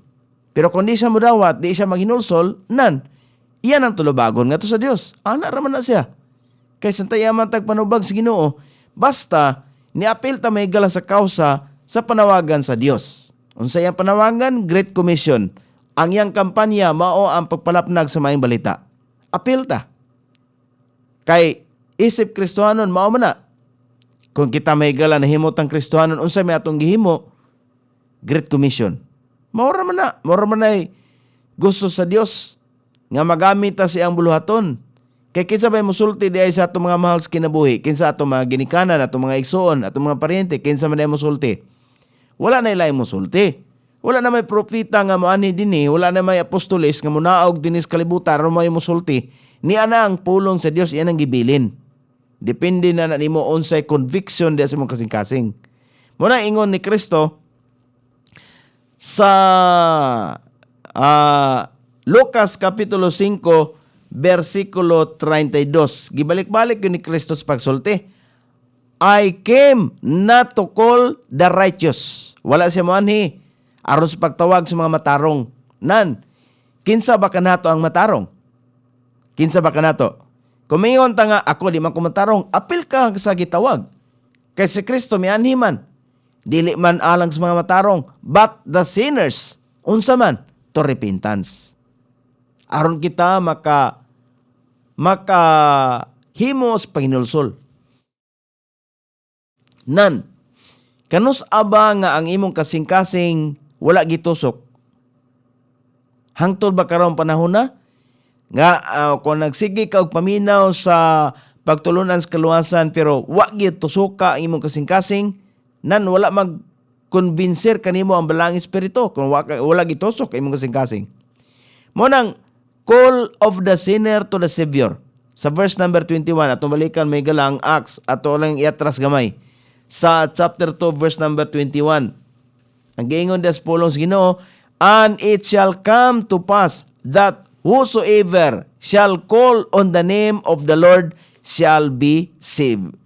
Pero kung di siya modawat, di siya maghinulsol, iyan ang tulubagon nga to sa Dios. Ana raman na siya. Kay santayaman tagpanubag sa Ginoo, basta niapil ta may gala sa kausa sa panawagan sa Dios. Unsa iyang panawagan? Great Commission. Ang iyang kampanya mao ang pagpalapnag sa maayong balita. Apil ta. Kay isip Kristohanon mao man na. Kung kita may gala na himot ang Kristohanon, unsay may atong gihimo? Great Commission. Mao raman na gusto sa Dios nga magamit ta siyang buluhaton. Kay kinsa bay mosulti di ay sa atong mga mahal sa kinabuhi, kinsa atong mga ginikanan, atong mga igsoon, atong mga paryente, kinsa man ay mosulti. Wala na ilay mosulti. Wala na may propeta nga moani dinhi, wala na may apostoles nga munaog dinis kalibutan ro may mosulti. Ni ana ang pulong sa Dios, iyan ang gibilin. Depende na nimo unsay conviction di sa imong kasing-kasing. Muna ingon ni Kristo sa Lucas Kapitulo 5, versikulo 32. Gibalik-balik yun ni Kristo sa pagsulti. I came not to call the righteous. Wala siya moanhi. Aron sa pagtawag sa mga matarong. Kinsa ba kanato ang matarong? Kinsa ba kanato? Kumingon ta nga, ako di man ko matarong. Apil ka sa gitawag. Kay si Kristo mianhi man. Dili man alang sa mga matarong. But the sinners, unsa man, to repentance. Aron kita himos paginulsol. Kanus aba nga ang imong kasing-kasing wala gitusok. Hangtod ba karon panahon na nga kung nagsige ka og paminaw sa pagtulunan sa kaluwasan pero wa gyud tusuka ang imong kasing-kasing, wala mag-convincer kanimo ang Balaang Espiritu kung wala gitusok ang imong kasing-kasing. Mo nang call of the sinner to the Savior. Sa verse number 21, atong balikan may galang Acts, ato lang iatras gamay. Sa chapter 2, verse number 21. Ang giingon des pulong sa Ginoo, and it shall come to pass that whosoever shall call on the name of the Lord shall be saved.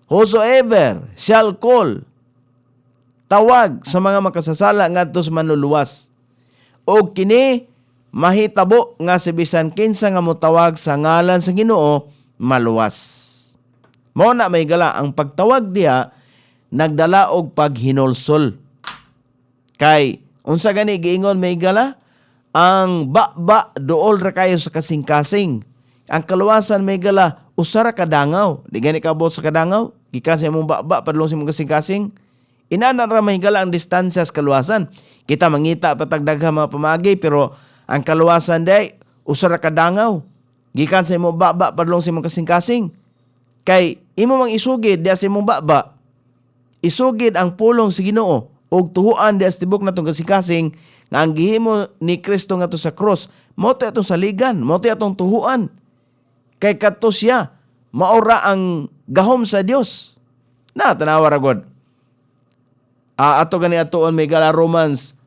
Whosoever shall call, tawag sa mga makasasala ngadto sa manluluwas. O kini mahitabo nga si bisan kinsa nga motawag sa ngalan sa Ginoo maluwas. Mao na may gala ang pagtawag diha nagdala og paghinulsol. Kay unsa gani giingon may gala ang ba duol ra kayo sa kasing-kasing. Ang kaluwasan may gala usara ka dangaw. Di gani ka sa kadangaw gikan sa imong ba padulong sa imong kasing-kasing. Inana ra may gala ang distansya sa kaluwasan. Kita mangita patag daghang mga pamagi pero ang kaluwasan day usa ra ka dangaw gikan sa imong baba padlong sa imong kasing-kasing. Kay imo mang isugid diha sa imong baba, isugid ang pulong sa Ginoo ug tuhuan diha sa tibok natong kasing-kasing nga ang gihimo ni Kristo ngadto sa cross mao to atong saligan, mao to atong tuhuan. Kay kadto siya maura ang gahom sa Dios. Na tanawa ra gud. Ato gani atoon may gala Romans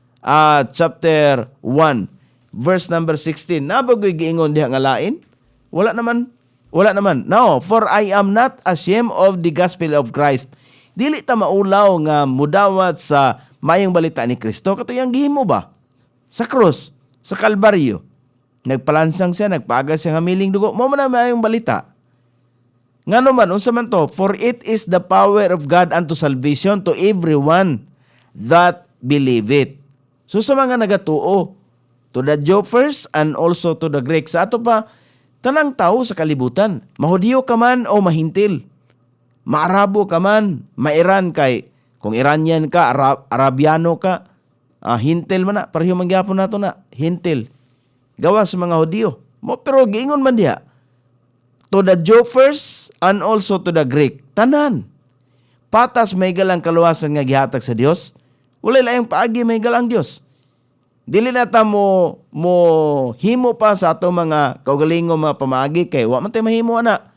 chapter 1 verse number 16. Nabagoy giingon diha nga lain? Wala naman. No, for I am not ashamed of the gospel of Christ. Dili ta maulaw nga mudawat sa mayong balita ni Kristo. Kato yang gihimo ba? Sa krus, sa Kalbaryo. Nagpalansang siya, nagpagas siya nga miling dugo. Mao man na mayong balita. Ngano man, unsa man to? For it is the power of God unto salvation to everyone that believe it. So sa mga nagatuo, to the Jew first and also to the Greek. Sa ato pa, tanang tao sa kalibutan. Mahudiyo ka man o mahintil. Maarabo ka man, mairan kay. Kung Iranian ka, Arabiano ka, hintil man na. Pareho mangyapon nato na, hintil. Gawa sa mga Hudiyo. Pero giingon man diha, to the Jew first and also to the Greek. Tanan. Patas may galang kaluwasan nga gihatag sa Dios. Wala layang paagi may galang Dios. Dili na ta mo himo pa sa ato mga kaugalingong mga pamaagi kay wa man tay mahimo ana.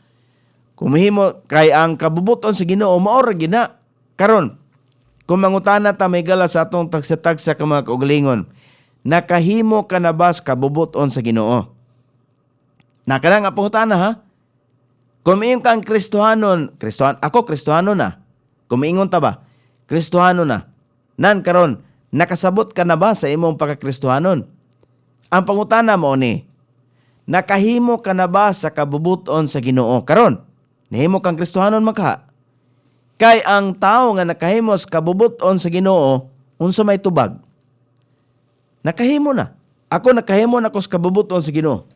Kung mahimo kay ang kabubuton sa Ginoo mao ra gina. Karon kung mangutana ta may gala sa atong tagsa-tagsa ka mga kaugalingon, nakahimo ka na ba sa kabubuton sa Ginoo? Nakana nga pangutana ha. Kung miingon kang Kristohanon, ako Kristohanon na. Kung miingon ta ba, Kristohanon na. Nan karon, nakasabot ka na ba sa imong pagka-Kristohanon? Ang pangutana mo ni, nakahimo ka na ba sa kabubuton sa Ginoo? Karon, nahimo kang Kristohanon magka. Kay ang tao nga nakahimo sa kabubuton sa Ginoo, unsa may tubag? Nakahimo na. Ako nakahimo na ko sa kabubuton sa Ginoo.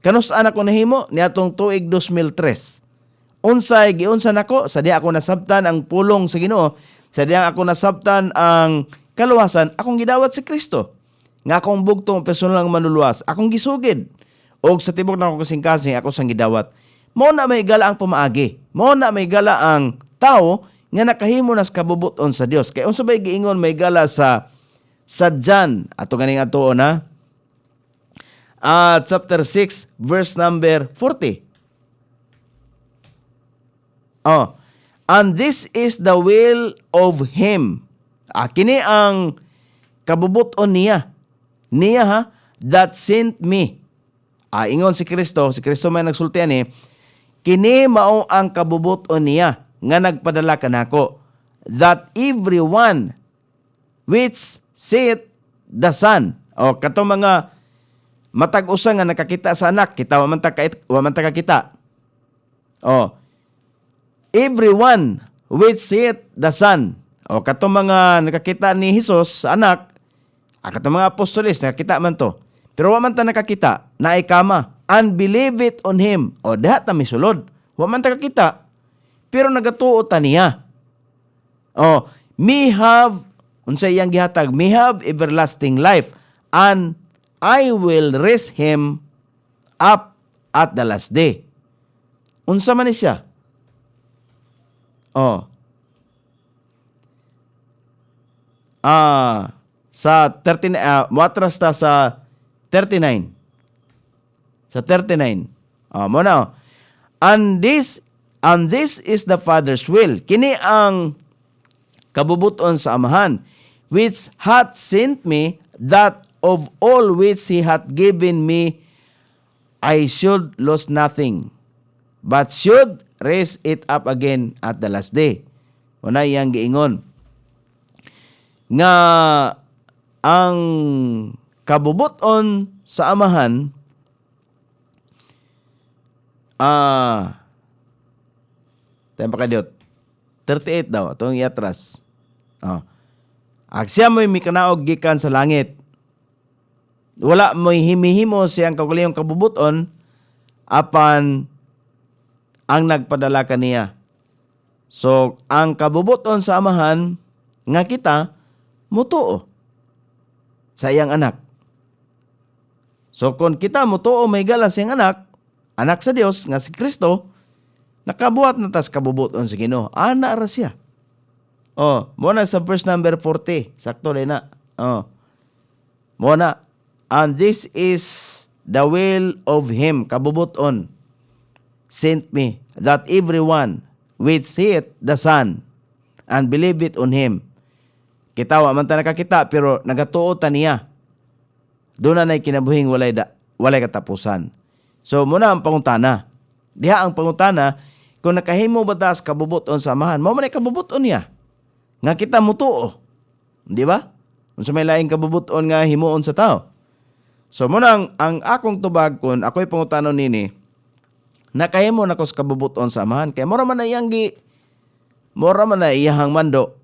Kanus-an ako nahimo niadtong tuig 2003. Unsay giunsa nako sa diha ako nasabtan ang pulong sa Ginoo, sa diha ako nasabtan ang kaluwasan, akong gidawat si Kristo. Nga akong bugtong personal nga manluluwas, akong gisugid. Og sa tibok na akong kasing-kasing ako sang gidawat. Mao na may gala ang pamaagi. Mao na may gala ang tao nga nakahimo na sa kabubuton sa Dios. Kay unsa bay giingon may gala sa John ato ganing atuon na chapter 6, verse number 40. And this is the will of Him. Kini ang kabubuton niya. Niya ha, that sent me. Ingon si Kristo may nagsultian kini mao ang kabubuton niya nga nagpadala kanako. That everyone which seeth the Son. Katong mga matag-usa nga nakakita sa anak, kita wa man ta kakita. Everyone which seeth the Son. Katong mga nakakita ni Hesus sa anak, katong mga apostoles nakakita man to. Pero wa man ta nakakita, naay kama, and believe it on Him. Diha ta misulod. Wa man ta kakita, pero nagatuo ta niya. Me have, unsay iyang gihatag, me have everlasting life, and I will raise him up at the last day. Unsa man ni siya? Sa 13, matras ta sa 39. Sa 39. Mo na. And this is the Father's will. Kini ang kabubuton sa Amahan, which hath sent me, that of all which He hath given me, I should lose nothing, but should raise it up again at the last day. Una iyang giingon nga ang kabubuton sa Amahan tayo pa kadiyot 38 daw itong iatras. Siya mo'y mikanaog gikan sa langit. Wala mo'y himihimo siyang kaugalingong kabubuton apan ang nagpadala kaniya. So, ang kabubuton sa Amahan nga kita mutuo sa iyang anak. So kung kita mo tuo may higala siyang anak sa Dios nga si Kristo, nakabuhat na tas kabubuton sa Ginoo. Ana ra siya. Mo na sa verse number 40. Sakto din na. Mo na. And this is the will of Him, kabubuton, sent me, that everyone which seeth the Son and believeth on Him. Kitawa man ta nakakita pero nagatuo ta niya. Doon na kinabuhing walay katapusan. So muna ang pangutana. Diha ang pangutana, kung nakahimo ba tas kabubuton sa amahan, mo man kabubuton niya. Nga kita mutuo. Di ba? Kung sa may laing kabubuton nga himuon sa tao. So muna ang akong tubag kun ako'y pangutanon nini, nakahimo na ko sa kabubuton sa amahan. Kaya mora man na iyahang mando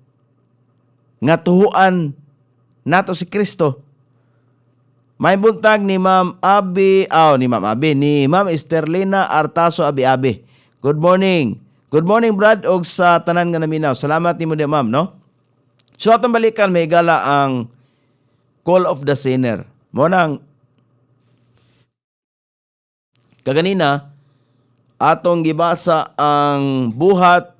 nga tuhuan nato si Kristo. May buntag ni Ma'am Esterlina Artaso Abi. Good morning. Good morning, Brad, og sa tanan nga naminaw. Salamat nimo di, ma'am, no? So atong balikan may gala ang call of the sinner. Mo nang kaganina atong gibasa ang Buhat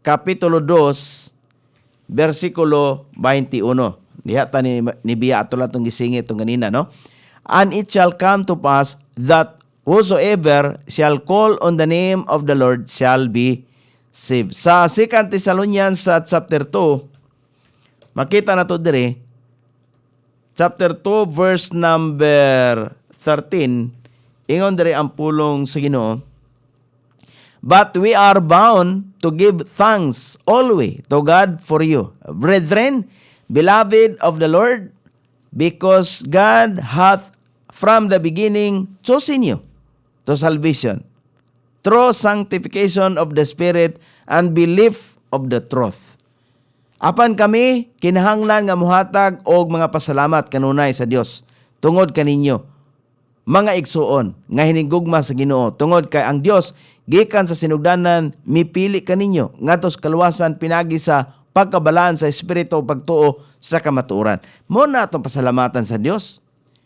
Kapitulo 2 versikulo 21. Diha ta ni biya ato lang itong gisingit itong ganina, no? And it shall come to pass that whosoever shall call on the name of the Lord shall be saved. Sa 2 Thessalonians sa chapter 2, makita na to dire, chapter 2 verse number 13, ingon dire ang pulong sa Ginoo, but we are bound to give thanks always to God for you, brethren, beloved of the Lord, because God hath from the beginning chosen you to salvation, through sanctification of the Spirit and belief of the truth. Apan kami, kinahanglan nga muhatag og mga pasalamat kanunay sa Dios, tungod kaninyo, mga igsuon, nga hinigugma sa Ginoo, tungod kay ang Dios, gikan sa sinugdanan, mipili kaninyo, ngadto sa kaluwasan pinagi sa pagkabalaan sa Espiritu o pagtuo sa kamatuoran. Mo na itong pasalamatan sa Dios.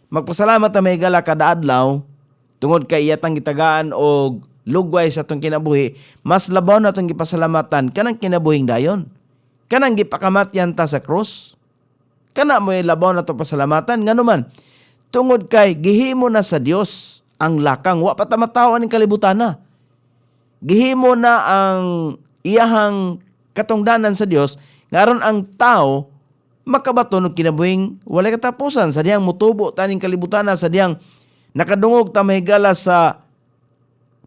Magpasalamat na may gala kada adlaw, tungod kay iyatang gitagaan o lugway sa itong kinabuhi, mas labaw na itong gipasalamatan kanang kinabuhing dayon. Kanang gipakamatyan ta sa krus. Kana mo labaw na itong pasalamatan. Nga naman, tungod kay gihimo na sa Dios ang lakang, wa pa tamatawan ng kalibutan na. Gihimo na ang iyahang katungdanan sa Dios, ngaron ang tao makabaton og kinabuhing walay katapusan, sa diyang mutubo taning kalibutan na, sa diyang nakadungog ta mahigala sa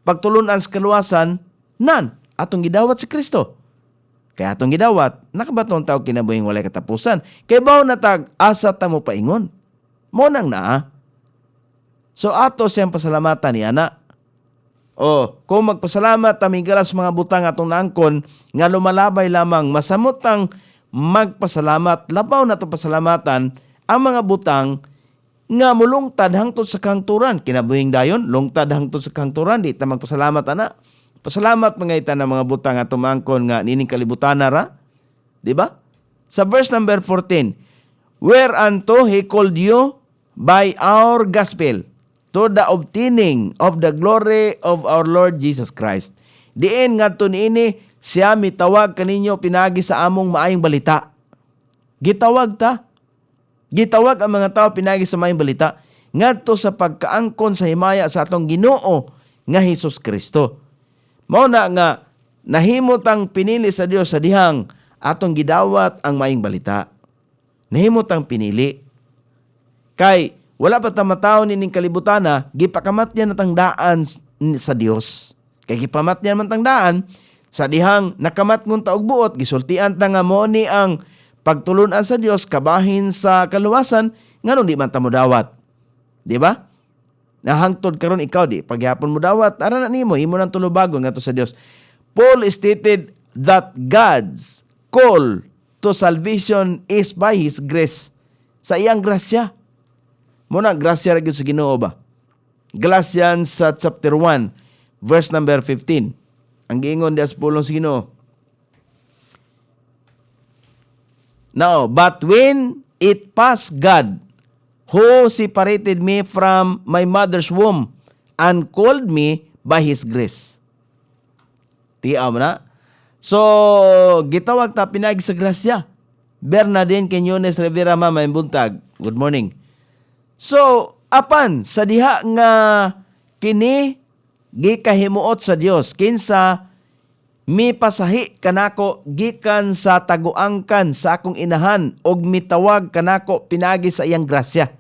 pagtulunan sa kaluwasan, nan atong gidawat si Kristo. Kaya atong gidawat, nakabaton ta og kinabuhing walay katapusan. Kay bawo na tag asa ta mo paingon. Mo nang naa. So ato siyang pasalamatan ni ana. Kung magpasalamat tamigalas mga butang atong naangkon nga lumalabay lamang, masamot ang magpasalamat, labaw na to pasalamatan ang mga butang nga mulungtad hangtod sa kangturan. Kinabuhing dayon, lungtad hangtod sa kangturan, di ta magpasalamat ana. Pasalamat mga ita ng mga butang atong maangkon nga nining kalibutan na ra. Di ba? Sa verse number 14, whereunto He called you by our gospel, to the obtaining of the glory of our Lord Jesus Christ. Diin ngadto niini siya mitawag kaninyo pinagi sa among maayong balita. Gitawag ta. Gitawag ang mga tao pinagi sa maayong balita ngadto sa pagkaangkon sa himaya sa atong Ginoo nga Hesus Kristo. Mao na nga nahimot ang pinili sa Dios sa dihang atong gidawat ang maayong balita. Nahimot ang pinili. Kay wala pa tamatao nining kalibutana, gipakamatyan na tangdaan sa Dios. Kay gipamatyan man tangdaan, sa dihang nakamatngon ta og buot, gisultian ta nga mo ni ang pagtulunan sa Dios kabahin sa kaluwasan, ngano di man ta mo dawat. Di ba? Nahangtod karon ikaw di paghapon mo dawat, ara na nimo imo nang tulubagon ngadto sa Dios. Paul stated that God's call to salvation is by His grace. Sa iyang grasya. Muna, grasya ra gyud sa Ginoo ba? Galatians sa chapter 1, verse number 15. Ang giingon dias pulong sa Ginoo. Now, but when it passed God who separated me from my mother's womb and called me by His grace. Tiyaw mo na? So, gitawag ta pinagi sa grasya. Bernardine Quinones Rivera, mama, buntag. Good morning. So, apan, sa diha nga kini, gikahimuot sa Dios kinsa mi pasahi kanako gikan sa taguangkan sa akong inahan og mitawag kanako pinagi sa iyang grasya.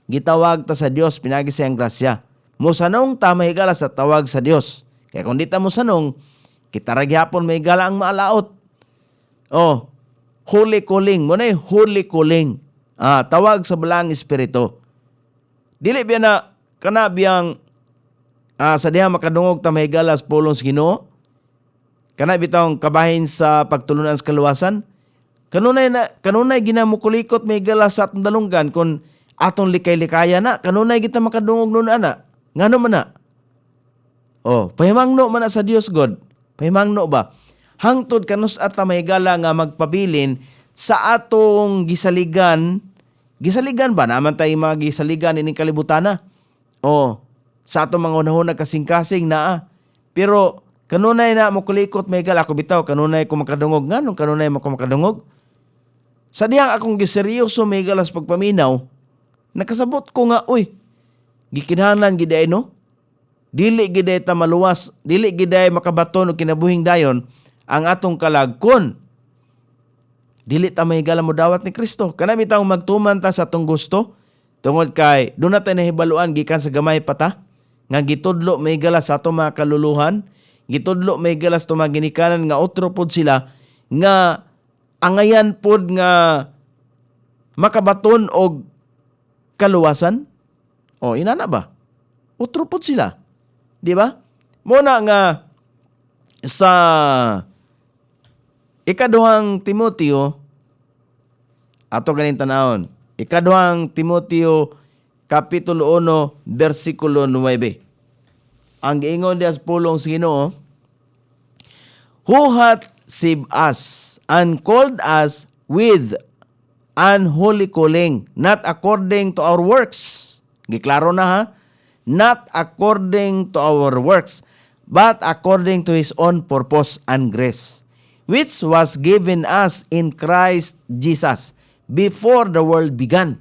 Gitawag ta sa Dios pinagi sa iyang grasya. Musanong ta mahigala sa tawag sa Dios. Kaya kung di ta musanong, kita ra gyapon mahigala ang maalaot. Oh, holy calling mo na holy calling. Tawag sa balang espiritu. Dili biya na kanabiyang sa diha makadungog ta mahigala sa pulong sa Ginoo. Kana bitong kabahin sa pagtulunan sa kaluwasan. Kanunay ginamukulikot mahigala sa atong dalunggan kung atong likay-likaya na. Kanunay kita makadungog nun ana. Ngano man na? Oh, pahimangno man na sa Dios God. Pahimangno ba? Hangtod kanus at mahigala nga magpabilin sa atong gisaligan. Gisaligan ba? Naman tayo mga gisaligan ining kalibutana. Oh, sa atong mga unahon kasing-kasing na. Pero kanunay na mo kulikot mahigala ako bitaw. Kanunay ko makadungog. Nganong kanunay mo ko makadungog? Sa diyang akong giseryoso mahigala sa pagpaminaw, nakasabot ko nga, gikinahanglan giday no? Dili giday ta maluwas, dili giday makabaton o kinabuhing dayon ang atong kalagkon. Dili ta mahigala mo dawat ni Kristo. Kana bitaw magtuman ta sa atong gusto tungod kay do na ta nahibaluan gikan sa gamay pata nga gitudlo mahigala sa atong mga kaluluhan, gitudlo mahigala sa atong mga ginikanan nga otro pod sila nga angayan pod nga makabaton og kaluwasan. O inana ba? Otro pod sila. Di ba? Muna nga sa ikaduhang Timoteo, ato ganin tanawon, ikaduhang Timoteo Kapitulo 1, versikulo 9. Ang giingon diya sa pulong sa Ginoo, who hath saved us and called us with an holy calling, not according to our works. Giklaro na ha? Not according to our works, but according to His own purpose and grace, which was given us in Christ Jesus before the world began.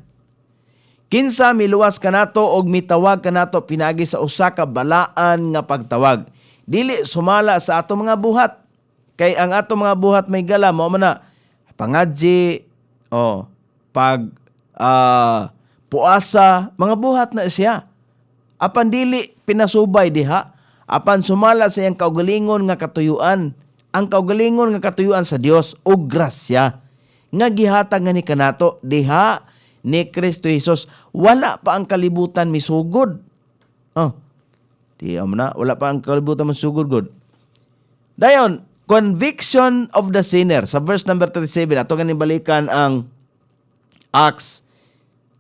Kinsa miluwas kanato og mitawag kanato pinagi sa usa ka balaan nga pagtawag. Dili sumala sa ato mga buhat. Kay ang ato mga buhat may gala mao man na pangadji, puasa, mga buhat na siya. Apan dili pinasubay diha, apan sumala sa iyang kaugalingon nga katuyuan, ang kaugalingon nga katuyuan sa Dios ug grasya nga gihatag nga ni kanato diha ni Kristo Jesus. Wala pa ang kalibutan misugod. Tiyam na, wala pa ang kalibutan misugod god. Dayon, conviction of the sinner sa verse number 37. Ato ganin balikan ang Acts,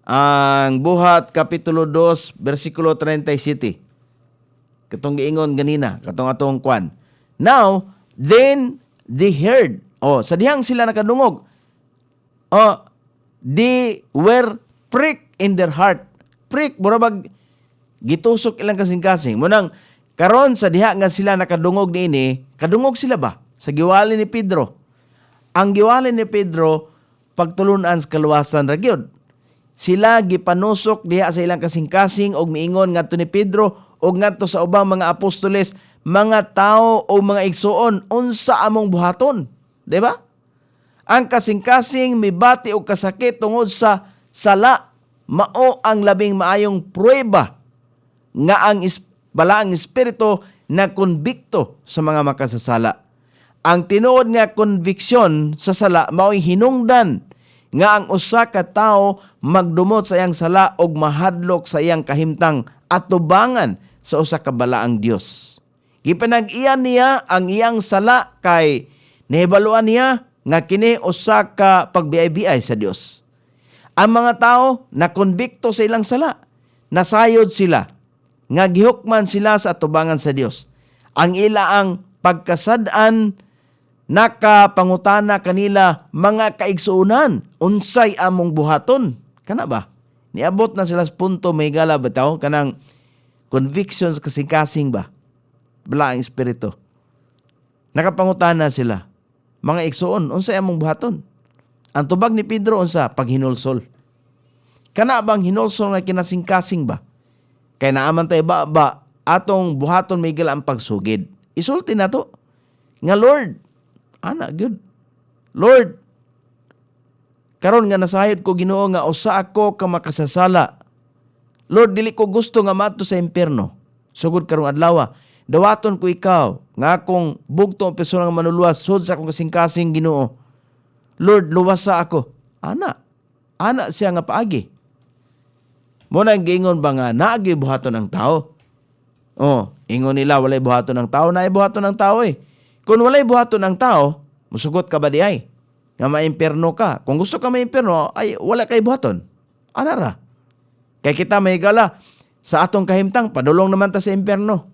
ang buhat kapitulo 2 versikulo 37. Katong giingon ganina, katong atong kwan. Now, then they heard. Sa dihang sila nakadungog. They were pricked in their heart. Prick, burabag gitusok ilang kasing-kasing. Munang karon sa diha nga sila nakadungog niini, kadungog sila ba sa giwali ni Pedro? Ang giwali ni Pedro pagtulunan sa kaluwasan ra gyud. Sila gipanusok diha sa ilang kasing-kasing og miingon ngadto ni Pedro og ngadto sa ubang mga apostoles, mga tao o mga igsuon, unsa among buhaton? Di ba? Ang kasing-kasing mibati og kasakit tungod sa sala, mao ang labing maayong pruweba nga ang balaang espiritu na konbikto sa mga makasasala. Ang tinuod nga konviksyon sa sala mao'y hinungdan nga ang usa ka tawo magdumot sa iyang sala og mahadlok sa iyang kahimtang at tubangan sa usa ka balaang Dios. Gipanag-iyan niya ang iyang sala kay nahibaluan niya nga kini usa ka pagbiay-biay sa Dios. Ang mga tawo na konbikto sa ilang sala, nasayod sila nga gihukman sila sa atubangan sa Dios. Ang ilaang pagkasad-an nakapangutana kanila mga kaigsuunan, unsay among buhaton? Kana ba? Niabot na sila sa punto may gala bitaw kanang convictions kasing-kasing ba. Bala ang espiritu. Nakapangutana sila. Mga igsoon, unsa among buhaton? Ang tubag ni Pedro unsa paghinulsol. Kana bang hinulsol nga kinasing-kasing ba? Kay naaman tay ba atong buhaton may gala ang pagsugid. Isulti na to. Nga Lord, ana good. Lord, karon nga nasayod ko Ginoo nga usa ako ka makasasala. Lord, dili ko gusto nga maadto sa impierno. Sugod karong adlaw, dawaton ko ikaw nga akong bugtong persona nga manuluwas sud sa akong kasing-kasing Ginoo. Lord, luwasa ako. Ana siya nga paagi. Mo nang giingon ba nga naagi buhaton ang tao? Oh, ingon nila walay buhaton ng tao, naay buhaton ng tao eh. Kung walay buhaton ng tao, musugot ka ba di ay? Nga maimpierno ka. Kung gusto ka maimpierno, ay wala kay buhaton. Anara? Kay kita may gala sa atong kahimtang, padulong naman ta sa impierno.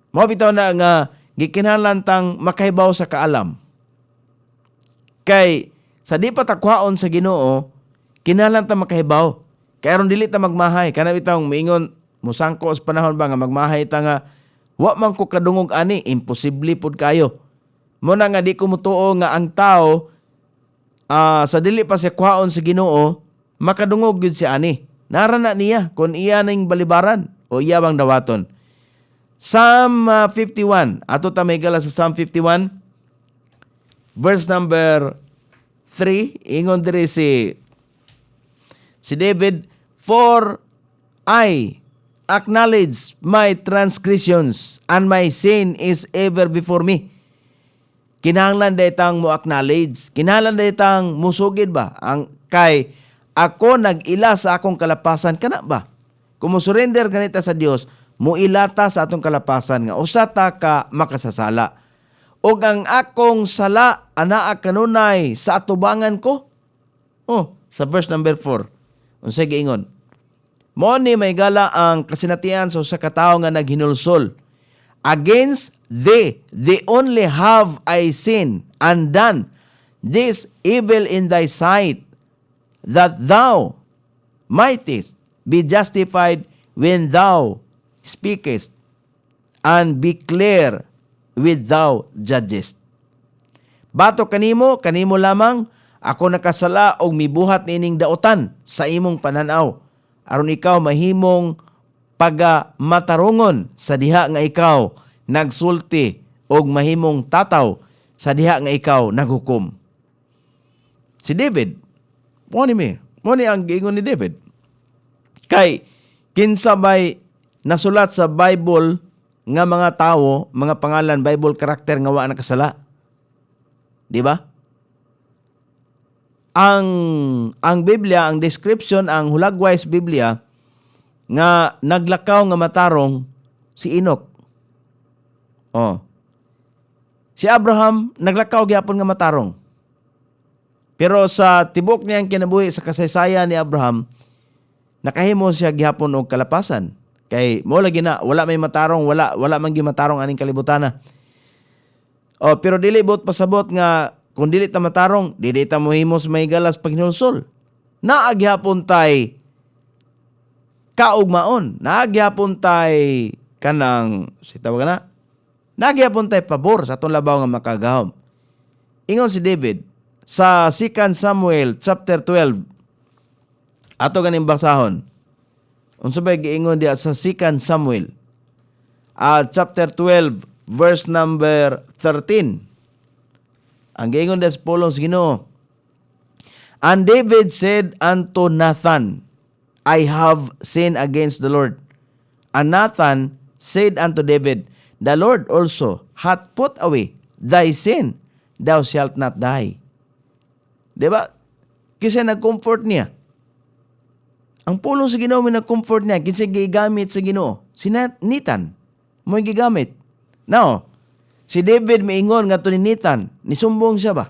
Mo bitaw na nga gikinahanglan tang makahibaw sa kaalam. Kay sa di pa takwaon sa Ginoo, kinahanglan ta makahibaw. Kay aron dili ta magmahay, kana bitaw moingon musangko sa panahon ba nga magmahay ta nga wa man ko kadungog ani, imposible pud kayo. Mo na nga di ko mutuo nga ang tao sa dili pa siya kwaon sa Ginoo, makadungog gyud si ani. Narana niya kung iya ning balibaran o iya bang dawaton. Psalm 51. Ato ta may gala sa Psalm 51. Verse number 3. Ingon diri si David, "For I acknowledge my transgressions and my sin is ever before me." Kinahanglan daytang mo acknowledge. Kinahanglan daytang musugid ba? Ang kay ako nag-ila sa akong kalapasan kana ba? Kung mo surrender ganita sa Dios, muilata sa atong kalapasan nga usa ta ka makasasala. Og ang akong sala anaa kanunay sa atubangan ko. Sa verse number 4. Unsay giingon? Mo ni may gala ang kasinatian sa usa ka tawo nga naghinulsol. Against thee, only have I sinned and done this evil in thy sight, that thou mightest be justified when thou speakest, and be clear with thou judgest. Bato kanimo lamang, ako nakasala og mibuhat nining daotan sa imong pananaw, aron ikaw mahimong pagamatarungon sa diha nga ikaw nagsulti og mahimong tataw sa diha nga ikaw naghukom. Si David, mo ni ang giingon ni David. Kay kinsa bay nasulat sa Bible nga mga tawo, mga pangalan, Bible character nga wa nakasala. Di ba? Ang Biblia, ang description, ang hulagway sa Biblia nga naglakaw nga matarong si Enoch. Si Abraham naglakaw gyapon nga matarong. Pero sa tibok niyang kinabuhi sa kasaysayan ni Abraham, nakahimo siya gihapon og kalapasan. Kay mo lagi na wala may matarong, wala man gi matarong aning kalibutan. Pero dili bot pasabot nga kung dili ta matarong, dili ta mohimos may galas paghinulsol. Naa gihapon tay kaugmaon, nagyapon tay kanang sitawag na. Nagyapon tay pabor sa atong labaw nga makagahom. Ingon si David sa 2 Samuel chapter 12. Ato ganing basahon. Unsa bay giingon diha sa 2 Samuel chapter 12 verse number 13. Ang giingon diha sa pulong sa Ginoo. And David said unto Nathan, I have sinned against the Lord. And Nathan said unto David, the Lord also hath put away thy sin, thou shalt not die. Diba? Kasi nag-comfort niya. Ang pulong sa Ginoo may nag-comfort niya, kasi gigamit sa Ginoo. Si Nathan, mo'y gigamit. Now, si David maingon nga to ni Nathan, nisumbong siya ba?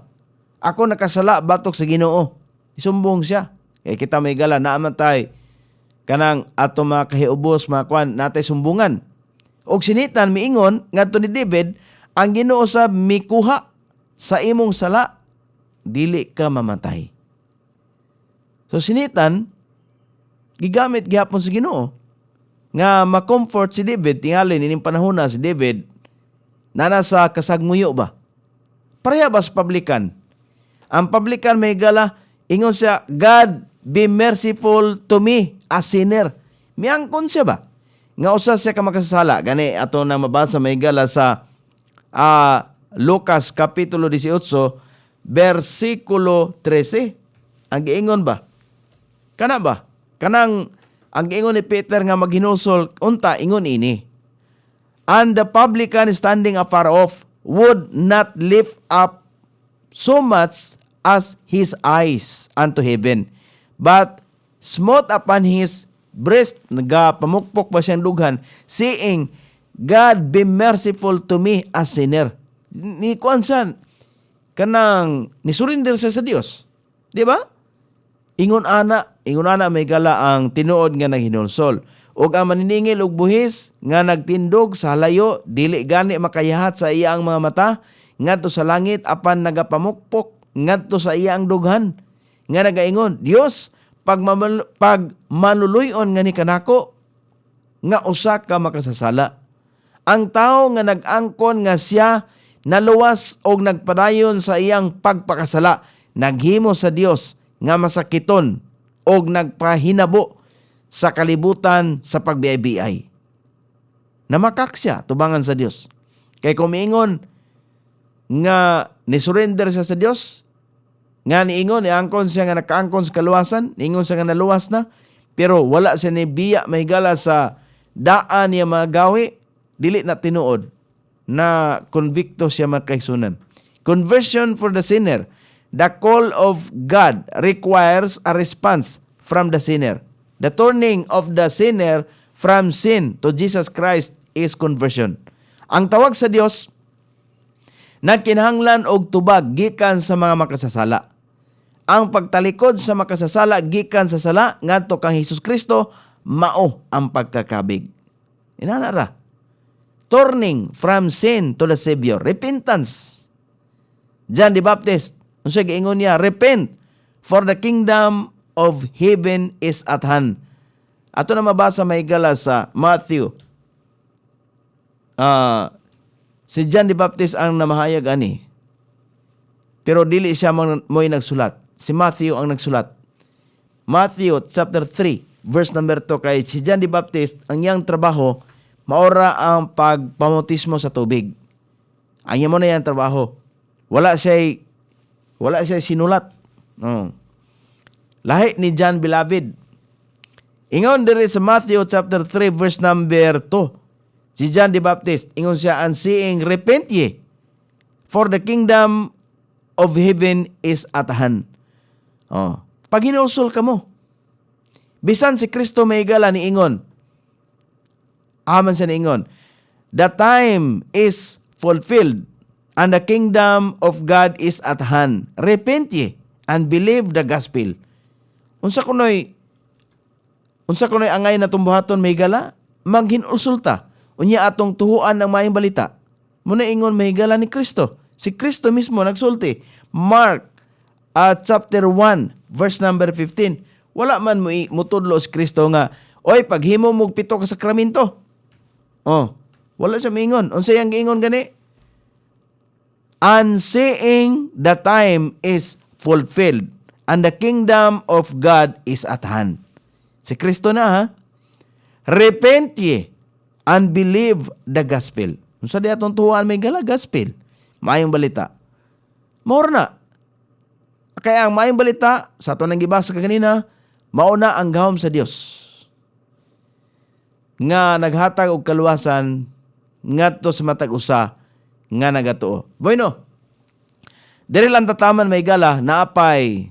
Ako nakasala batok sa Ginoo. Nisumbong siya. Kaya kita may gala, naamatay kanang ato mga kahiubos, mga kwan, natay sumbungan. Og sinitan, miingon, nga to ni David, ang Ginoo sa mikuha sa imong sala, dili ka mamatay. So sinitan gigamit gihapon sa Ginoo nga ma-comfort si David tingali ining panahon na si David nasa kasagmuyo ba. Pareha ba sa publican? Ang publican may gala ingon siya, God be merciful to me, a sinner. Miangkon siya ba? Nga usa siya ka makasasala. Gani ato na mabasa may gala sa Lucas Kapitulo 18, versikulo 13. Ang giingon ba? Kana ba? Kanang ang giingon ni Peter nga maghinusol, unta ingon ini. And the publican standing afar off would not lift up so much as his eyes unto heaven, but smote upon his breast, nagapamukpok ba siyang dughan, saying, God be merciful to me, a sinner. Ni kuan siya, kanang nisurinder siya sa Dios. Di ba? Ingon ana may gala ang tinuod nga naghinulsol. Og ang maniningil og buhis nga nagtindog sa halayo, dili gani makayahat sa iyang mga mata, ngadto sa langit apan nagapamukpok ngadto sa iyang dughan. Nga nagaingon, Dios, pag manuluyon nga ni kanako, nga usa ka makasasala. Ang tao nga nag-angkon nga siya naluwas og nagpadayon sa iyang pagpakasala, naghimo sa Dios nga masakiton og nagpahinabo sa kalibutan sa pagbiay-biay. Namakak siya tubangan sa Dios. Kay kumiingon nga ni-surrender siya sa Dios, nga niingon, niangkon siya nga nakaangkon sa kaluwasan, niingon siya nga naluwas na, pero wala siya ni biya mahigala sa daan niya magawi, dili na tinuod na konbikto siya makaisunan. Conversion for the sinner. The call of God requires a response from the sinner. The turning of the sinner from sin to Jesus Christ is conversion. Ang tawag sa Dios, nagkinahanglan og tubag gikan sa mga makasasala. Ang pagtalikod sa makasasala gikan sa sala ngadto kang Hesus Kristo mao ang pagkakabig. Inanara. Turning from sin to the Savior. Repentance. John the Baptist, unsay giingon niya, repent for the kingdom of heaven is at hand. Ato na mabasa may gala sa Matthew. Si John the Baptist ang namahayag ani. Pero dili siya mo'y nagsulat. Si Matthew ang nagsulat. Matthew chapter 3 verse number 2, kay si John the Baptist ang iyang trabaho maora ang pagpamautismo sa tubig. Ang mo na yan trabaho. Wala siya sinulat. Lahi ni John Beloved. Ingon diri sa Matthew chapter 3 verse number 2. Si John the Baptist, ingon siya, and saying, repent ye, for the kingdom of heaven is at hand. Pag hinusol ka mo, bisan si Kristo may gala ni ingon, aman siya ni ingon, the time is fulfilled, and the kingdom of God is at hand. Repent ye, and believe the gospel. Unsa kunoy angay na tumbuhaton may gala, maghinusulta. Unya atong tuhuan ng mayong balita. Muna ingon mahigala ni Kristo. Si Kristo mismo nagsulti. Mark chapter 1 verse number 15. Wala man mo tudlo si Kristo nga, oy, paghimo mo 7 ka sakramento. Wala siya mingon. Unsay ang giingon gani? And saying the time is fulfilled and the kingdom of God is at hand. Si Kristo na ha. Repent ye and believe the gospel. Unsa di atong tuhuan may gala gospel. Maayong balita. More na. Kaya ang maayong balita sa ato nang gibasa kanina, mauna ang gahom sa Dios nga naghatag og kaluwasan ngadto sa matag usa nga nagatuo. Bueno. Diri lang tataman may gala napay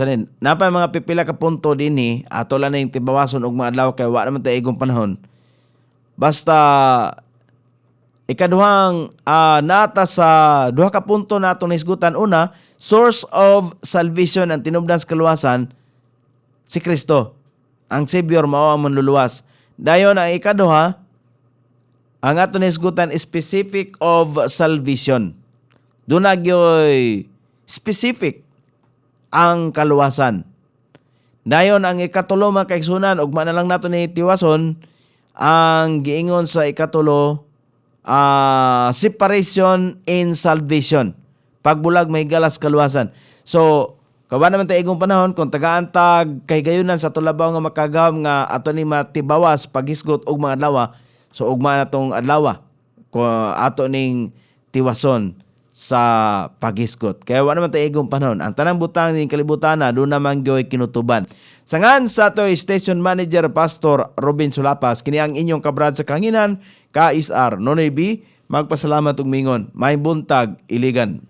mga pipila ka punto dinhi ato lang na yung tibawason og mga adlaw kay wa naman tayo igong panahon. Basta ikaduhang nata sa duha ka punto nato na isgutan. Una, source of salvation ang tinubdan sa kaluwasan, si Kristo. Ang Savior mao ang manluluwas. Dayon ang ikaduha, ang ato na isgutan specific of salvation. Doon nagyoy specific ang kaluwasan. Dayon ang ikatulo mga kaigsunan, ugma na lang nato ni tiwason ang giingon sa ikatulo, separation in salvation. Pagbulag may galas kaluwasan. So, kawa naman tayo igong panahon kung tagaantag kay gayunan sa tulabaw nga makagam nga ato ni matibawas paghisgot og mga adlaw. So ugma na tong adlaw ko ato ning tiwason sa paghisgot. Kaya wala naman tayo igong panahon. Ang tanang butang ning kalibutan na doon naman gyoy kinutuban. Sangan sa to Station Manager Pastor Robin Sulapas, kini ang inyong kabrad sa kanginan, KSR Nonoy B, magpasalamat og mingon. May buntag iligan.